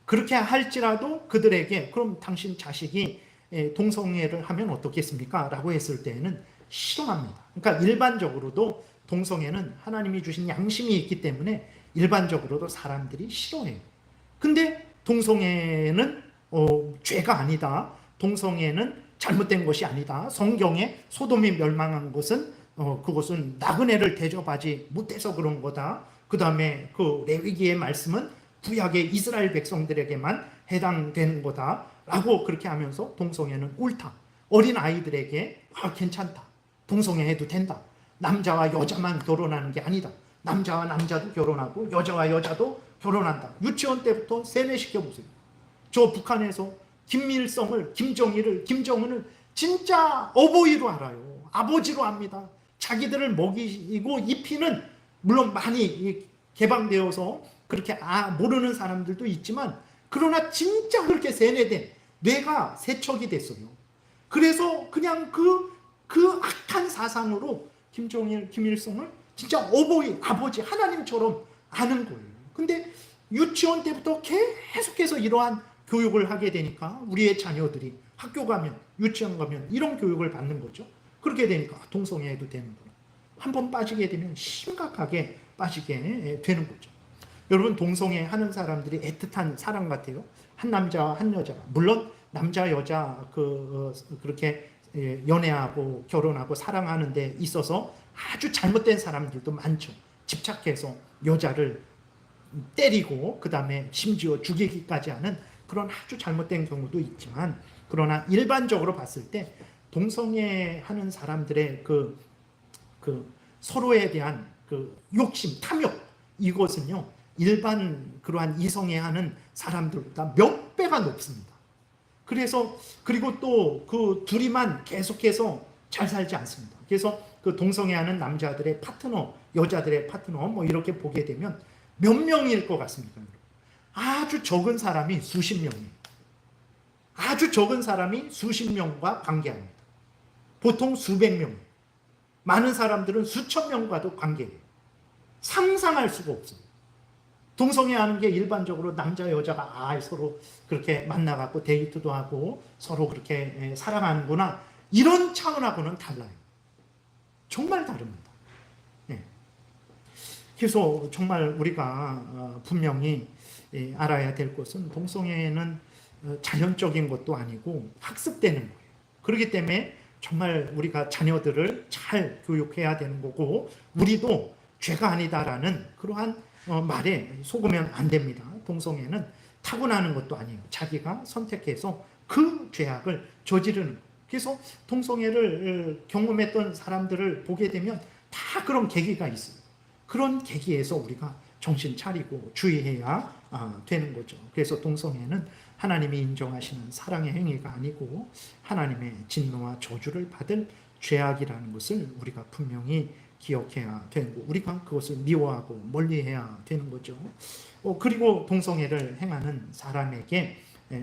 그렇게 할지라도 그들에게 그럼 당신 자식이 동성애를 하면 어떻겠습니까? 라고 했을 때에는 싫어합니다. 그러니까 일반적으로도 동성애는 하나님이 주신 양심이 있기 때문에 일반적으로도 사람들이 싫어해요. 근데 동성애는 죄가 아니다. 동성애는 잘못된 것이 아니다. 성경에 소돔이 멸망한 것은 그것은 나그네를 대접하지 못해서 그런 거다. 그 다음에 그 레위기의 말씀은 구약의 이스라엘 백성들에게만 해당되는 거다라고 그렇게 하면서 동성애는 옳다. 어린 아이들에게 괜찮다. 동성애 해도 된다. 남자와 여자만 결혼하는 게 아니다. 남자와 남자도 결혼하고 여자와 여자도 결혼한다. 유치원 때부터 세뇌시켜보세요. 저 북한에서 김일성을, 김정은을 진짜 어버이로 알아요. 아버지로 압니다. 자기들을 먹이고 입히는, 물론 많이 개방되어서 그렇게 모르는 사람들도 있지만 그러나 진짜 그렇게 세뇌된 뇌가 세척이 됐어요. 그래서 그냥 그 악한 사상으로 김일성을 진짜 어버이, 아버지, 하나님처럼 아는 거예요. 근데 유치원 때부터 계속해서 이러한 교육을 하게 되니까 우리의 자녀들이 학교 가면, 유치원 가면 이런 교육을 받는 거죠. 그렇게 되니까 동성애해도 되는구나. 한번 빠지게 되면 심각하게 빠지게 되는 거죠. 여러분, 동성애 하는 사람들이 애틋한 사람 같아요. 한 남자와 한 여자가, 물론 남자 여자 그렇게 연애하고 결혼하고 사랑하는 데 있어서 아주 잘못된 사람들도 많죠. 집착해서 여자를 때리고 그 다음에 심지어 죽이기까지 하는 그런 아주 잘못된 경우도 있지만, 그러나 일반적으로 봤을 때 동성애 하는 사람들의 그 서로에 대한 그 욕심, 탐욕, 이것은요 일반 그러한 이성애하는 사람들보다 몇 배가 높습니다. 그래서 그리고 또 그 둘이만 계속해서 잘 살지 않습니다. 그래서 그 동성애하는 남자들의 파트너, 여자들의 파트너 뭐 이렇게 보게 되면 몇 명일 것 같습니까? 아주 적은 사람이 수십 명이에요. 아주 적은 사람이 수십 명과 관계합니다. 보통 수백 명. 많은 사람들은 수천 명과도 관계해요. 상상할 수가 없어요. 동성애하는 게 일반적으로 남자 여자가 서로 그렇게 만나갖고 데이트도 하고 서로 그렇게 사랑하는구나, 이런 차원하고는 달라요. 정말 다릅니다. 네. 그래서 정말 우리가 분명히 알아야 될 것은 동성애는 자연적인 것도 아니고 학습되는 거예요. 그렇기 때문에 정말 우리가 자녀들을 잘 교육해야 되는 거고, 우리도 죄가 아니다라는 그러한 말에 속으면 안 됩니다. 동성애는 타고나는 것도 아니에요. 자기가 선택해서 그 죄악을 저지르는 거예요. 그래서 동성애를 경험했던 사람들을 보게 되면 다 그런 계기가 있어요. 그런 계기에서 우리가 정신 차리고 주의해야 되는 거죠. 그래서 동성애는 하나님이 인정하시는 사랑의 행위가 아니고 하나님의 진노와 저주를 받을 죄악이라는 것을 우리가 분명히 기억해야 되는 거. 우리가 그것을 미워하고 멀리해야 되는 거죠. 그리고 동성애를 행하는 사람에게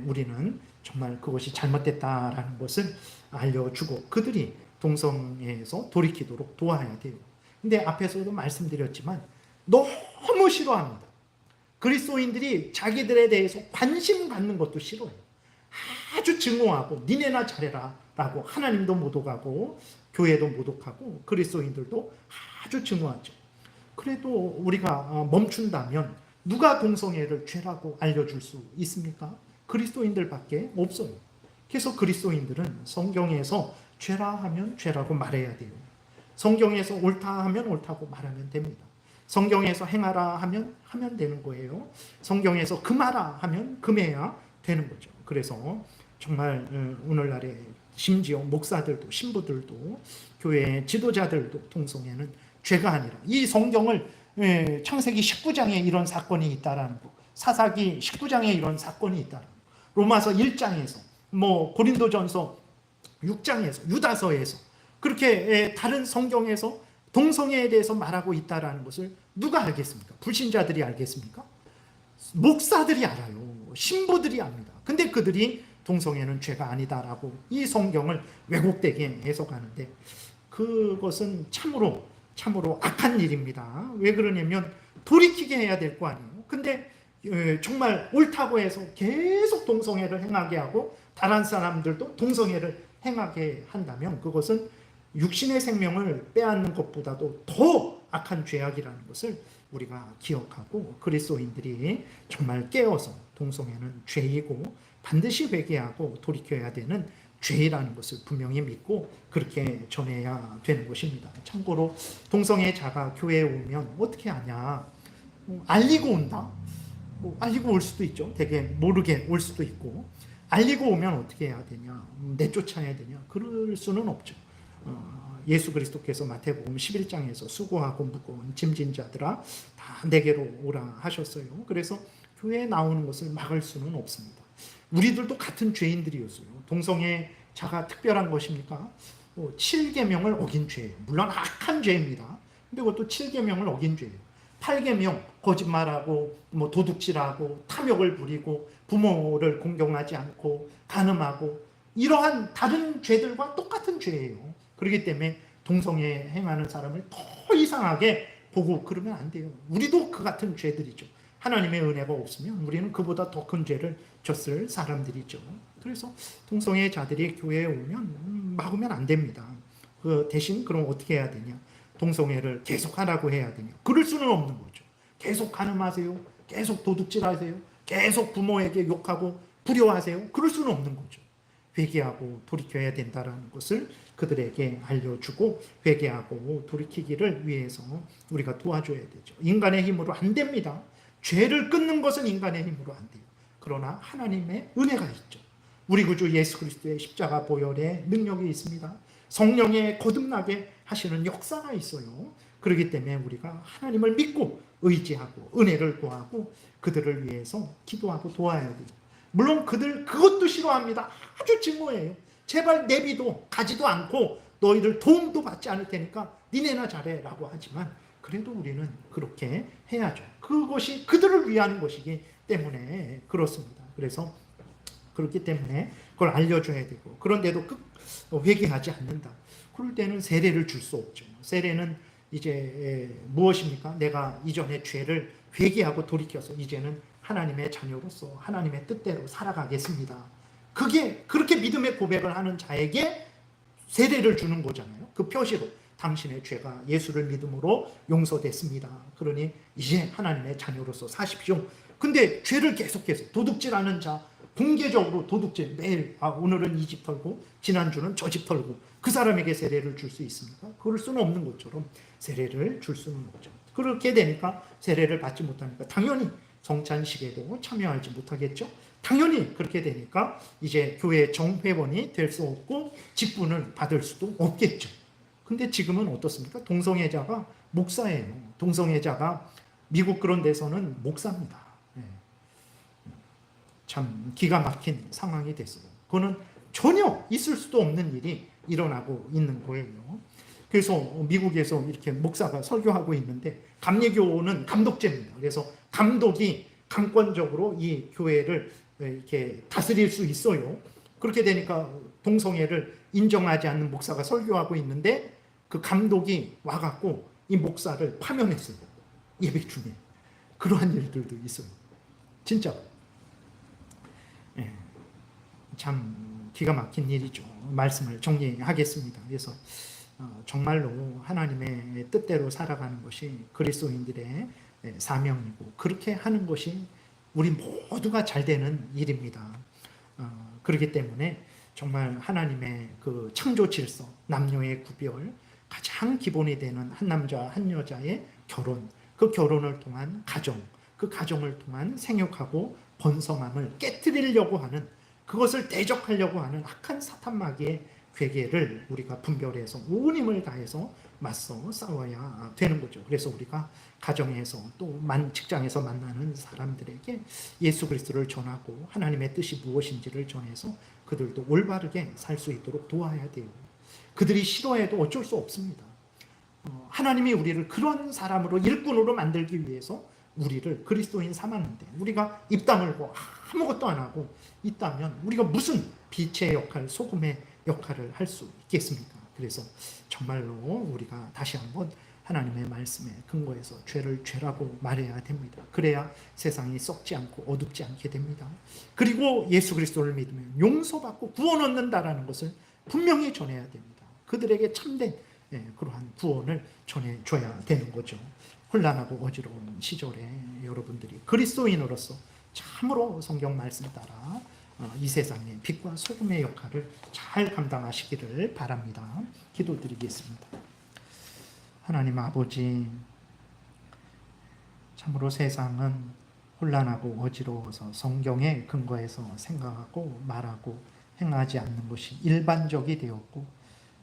우리는 정말 그것이 잘못됐다라는 것을 알려주고 그들이 동성애에서 돌이키도록 도와야 돼요. 근데 앞에서도 말씀드렸지만 너무 싫어합니다. 그리스도인들이 자기들에 대해서 관심 갖는 것도 싫어해요. 아주 증오하고 니네나 잘해라 라고 하나님도 모독하고 교회도 모독하고 그리스도인들도 아주 증오하죠. 그래도 우리가 멈춘다면 누가 동성애를 죄라고 알려줄 수 있습니까? 그리스도인들밖에 없어요. 그래서 그리스도인들은 성경에서 죄라 하면 죄라고 말해야 돼요. 성경에서 옳다 하면 옳다고 말하면 됩니다. 성경에서 행하라 하면 되는 거예요. 성경에서 금하라 하면 금해야 되는 거죠. 그래서 정말 오늘날에 심지어 목사들도 신부들도 교회 지도자들도 동성애는 죄가 아니라, 이 성경을 창세기 19장에 이런 사건이 있다라는 거, 사사기 19장에 이런 사건이 있다라는 거, 로마서 1장에서 뭐 고린도전서 6장에서 유다서에서 그렇게 다른 성경에서 동성애에 대해서 말하고 있다라는 것을 누가 알겠습니까? 불신자들이 알겠습니까? 목사들이 알아요. 신부들이 압니다. 근데 그들이 동성애는 죄가 아니다라고 이 성경을 왜곡되게 해석하는데 그것은 참으로 악한 일입니다. 왜 그러냐면 돌이키게 해야 될 거 아니에요. 근데 정말 옳다고 해서 계속 동성애를 행하게 하고 다른 사람들도 동성애를 행하게 한다면 그것은 육신의 생명을 빼앗는 것보다도 더 악한 죄악이라는 것을 우리가 기억하고 그리스도인들이 정말 깨어서 동성애는 죄이고 반드시 회개하고 돌이켜야 되는 죄라는 것을 분명히 믿고 그렇게 전해야 되는 것입니다. 참고로 동성애자가 교회에 오면 어떻게 하냐? 알리고 온다? 알리고 올 수도 있죠. 되게 모르게 올 수도 있고, 알리고 오면 어떻게 해야 되냐? 내쫓아야 되냐? 그럴 수는 없죠. 예수 그리스도께서 마태복음 11장에서 수고하고 무거운 짐진 자들아 다 내게로 오라 하셨어요. 그래서 교회에 나오는 것을 막을 수는 없습니다. 우리들도 같은 죄인들이었어요. 동성애자가 특별한 것입니까? 7계명을 어긴 죄예요. 물론 악한 죄입니다. 근데 그것도 7계명을 어긴 죄예요. 8계명 거짓말하고 뭐 도둑질하고 탐욕을 부리고 부모를 공경하지 않고 간음하고 이러한 다른 죄들과 똑같은 죄예요. 그렇기 때문에 동성애 행하는 사람을 더 이상하게 보고 그러면 안 돼요. 우리도 그 같은 죄들이죠. 하나님의 은혜가 없으면 우리는 그보다 더 큰 죄를 졌을 사람들이죠. 그래서 동성애자들이 교회에 오면 막으면 안 됩니다. 그 대신 그럼 어떻게 해야 되냐? 동성애를 계속 하라고 해야 되냐? 그럴 수는 없는 거죠. 계속 간음하세요. 계속 도둑질하세요. 계속 부모에게 욕하고 불효하세요. 그럴 수는 없는 거죠. 회개하고 돌이켜야 된다는 것을 그들에게 알려주고 회개하고 돌이키기를 위해서 우리가 도와줘야 되죠. 인간의 힘으로 안 됩니다. 죄를 끊는 것은 인간의 힘으로 안 돼요. 그러나 하나님의 은혜가 있죠. 우리 구주 예수 그리스도의 십자가 보혈의 능력이 있습니다. 성령의 거듭나게 하시는 역사가 있어요. 그렇기 때문에 우리가 하나님을 믿고 의지하고 은혜를 구하고 그들을 위해서 기도하고 도와야 돼요. 물론 그것도 싫어합니다. 아주 증오해요. 제발 내비도 가지도 않고 너희들 도움도 받지 않을 테니까 니네나 잘해라고 하지만 그래도 우리는 그렇게 해야죠. 그것이 그들을 위한 것이기 때문에 그렇습니다. 그래서 그렇기 때문에 그걸 알려줘야 되고, 그런데도 회개하지 않는다. 그럴 때는 세례를 줄 수 없죠. 세례는 이제 무엇입니까? 내가 이전의 죄를 회개하고 돌이켜서 이제는 하나님의 자녀로서 하나님의 뜻대로 살아가겠습니다. 그게 그렇게 믿음의 고백을 하는 자에게 세례를 주는 거잖아요. 그 표시로 당신의 죄가 예수를 믿음으로 용서됐습니다. 그러니 이제 하나님의 자녀로서 사십시오. 근데 죄를 계속해서 도둑질하는 자, 공개적으로 도둑질 매일 오늘은 이 집 털고 지난주는 저 집 털고 그 사람에게 세례를 줄 수 있습니까? 그럴 수는 없는 것처럼 세례를 줄 수는 없죠. 그렇게 되니까 세례를 받지 못하니까 당연히 성찬식에도 참여하지 못하겠죠. 당연히 그렇게 되니까 이제 교회 정회원이 될 수 없고 직분을 받을 수도 없겠죠. 근데 지금은 어떻습니까? 동성애자가 목사예요. 동성애자가 미국 그런 데서는 목사입니다. 참 기가 막힌 상황이 됐어요. 그거는 전혀 있을 수도 없는 일이 일어나고 있는 거예요. 그래서 미국에서 이렇게 목사가 설교하고 있는데 감리교는 감독제입니다. 그래서 감독이 강권적으로 이 교회를 이렇게 다스릴 수 있어요. 그렇게 되니까 동성애를 인정하지 않는 목사가 설교하고 있는데 그 감독이 와갖고 이 목사를 파면했어요. 예배 중에. 그러한 일들도 있어요. 진짜. 참 기가 막힌 일이죠. 말씀을 정리하겠습니다. 그래서 정말로 하나님의 뜻대로 살아가는 것이 그리스도인들의 사명이고 그렇게 하는 것이 우리 모두가 잘 되는 일입니다. 그렇기 때문에 정말 하나님의 그 창조 질서, 남녀의 구별, 가장 기본이 되는 한 남자 한 여자의 결혼, 그 결혼을 통한 가정, 그 가정을 통한 생육하고 번성함을 깨뜨리려고 하는, 그것을 대적하려고 하는 악한 사탄 마귀의 괴계를 우리가 분별해서 온 힘을 다해서 맞서 싸워야 되는 거죠. 그래서 우리가 가정에서 또 직장에서 만나는 사람들에게 예수 그리스도를 전하고 하나님의 뜻이 무엇인지를 전해서 그들도 올바르게 살 수 있도록 도와야 돼요. 그들이 싫어해도 어쩔 수 없습니다. 하나님이 우리를 그런 사람으로, 일꾼으로 만들기 위해서 우리를 그리스도인 삼았는데 우리가 입 다물고 아무것도 안 하고 있다면 우리가 무슨 빛의 역할, 소금의 역할을 할 수 있겠습니까? 그래서 정말로 우리가 다시 한번 하나님의 말씀에 근거해서 죄를 죄라고 말해야 됩니다. 그래야 세상이 썩지 않고 어둡지 않게 됩니다. 그리고 예수 그리스도를 믿으면 용서받고 구원 얻는다라는 것을 분명히 전해야 됩니다. 그들에게 참된 그러한 구원을 전해줘야 되는 거죠. 혼란하고 어지러운 시절에 여러분들이 그리스도인으로서 참으로 성경 말씀 따라 이 세상의 빛과 소금의 역할을 잘 감당하시기를 바랍니다. 기도드리겠습니다. 하나님 아버지, 참으로 세상은 혼란하고 어지러워서 성경에 근거해서 생각하고 말하고 행하지 않는 것이 일반적이 되었고,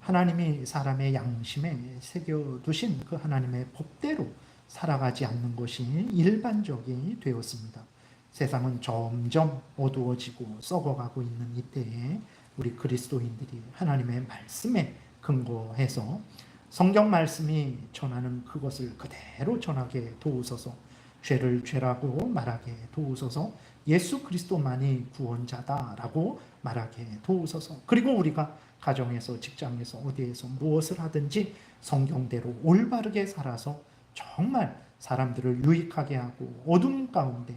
하나님이 사람의 양심에 새겨두신 그 하나님의 법대로 살아가지 않는 것이 일반적이 되었습니다. 세상은 점점 어두워지고 썩어가고 있는 이때에 우리 그리스도인들이 하나님의 말씀에 근거해서 성경 말씀이 전하는 그것을 그대로 전하게 도우소서. 죄를 죄라고 말하게 도우소서. 예수 그리스도만이 구원자다라고 말하게 도우소서. 그리고 우리가 가정에서, 직장에서, 어디에서 무엇을 하든지 성경대로 올바르게 살아서 정말 사람들을 유익하게 하고 어둠 가운데,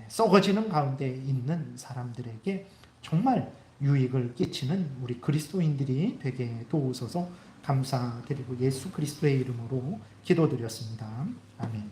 썩어지는 가운데 있는 사람들에게 정말 유익을 끼치는 우리 그리스도인들이 되게 도우소서. 감사드리고 예수 그리스도의 이름으로 기도드렸습니다. 아멘.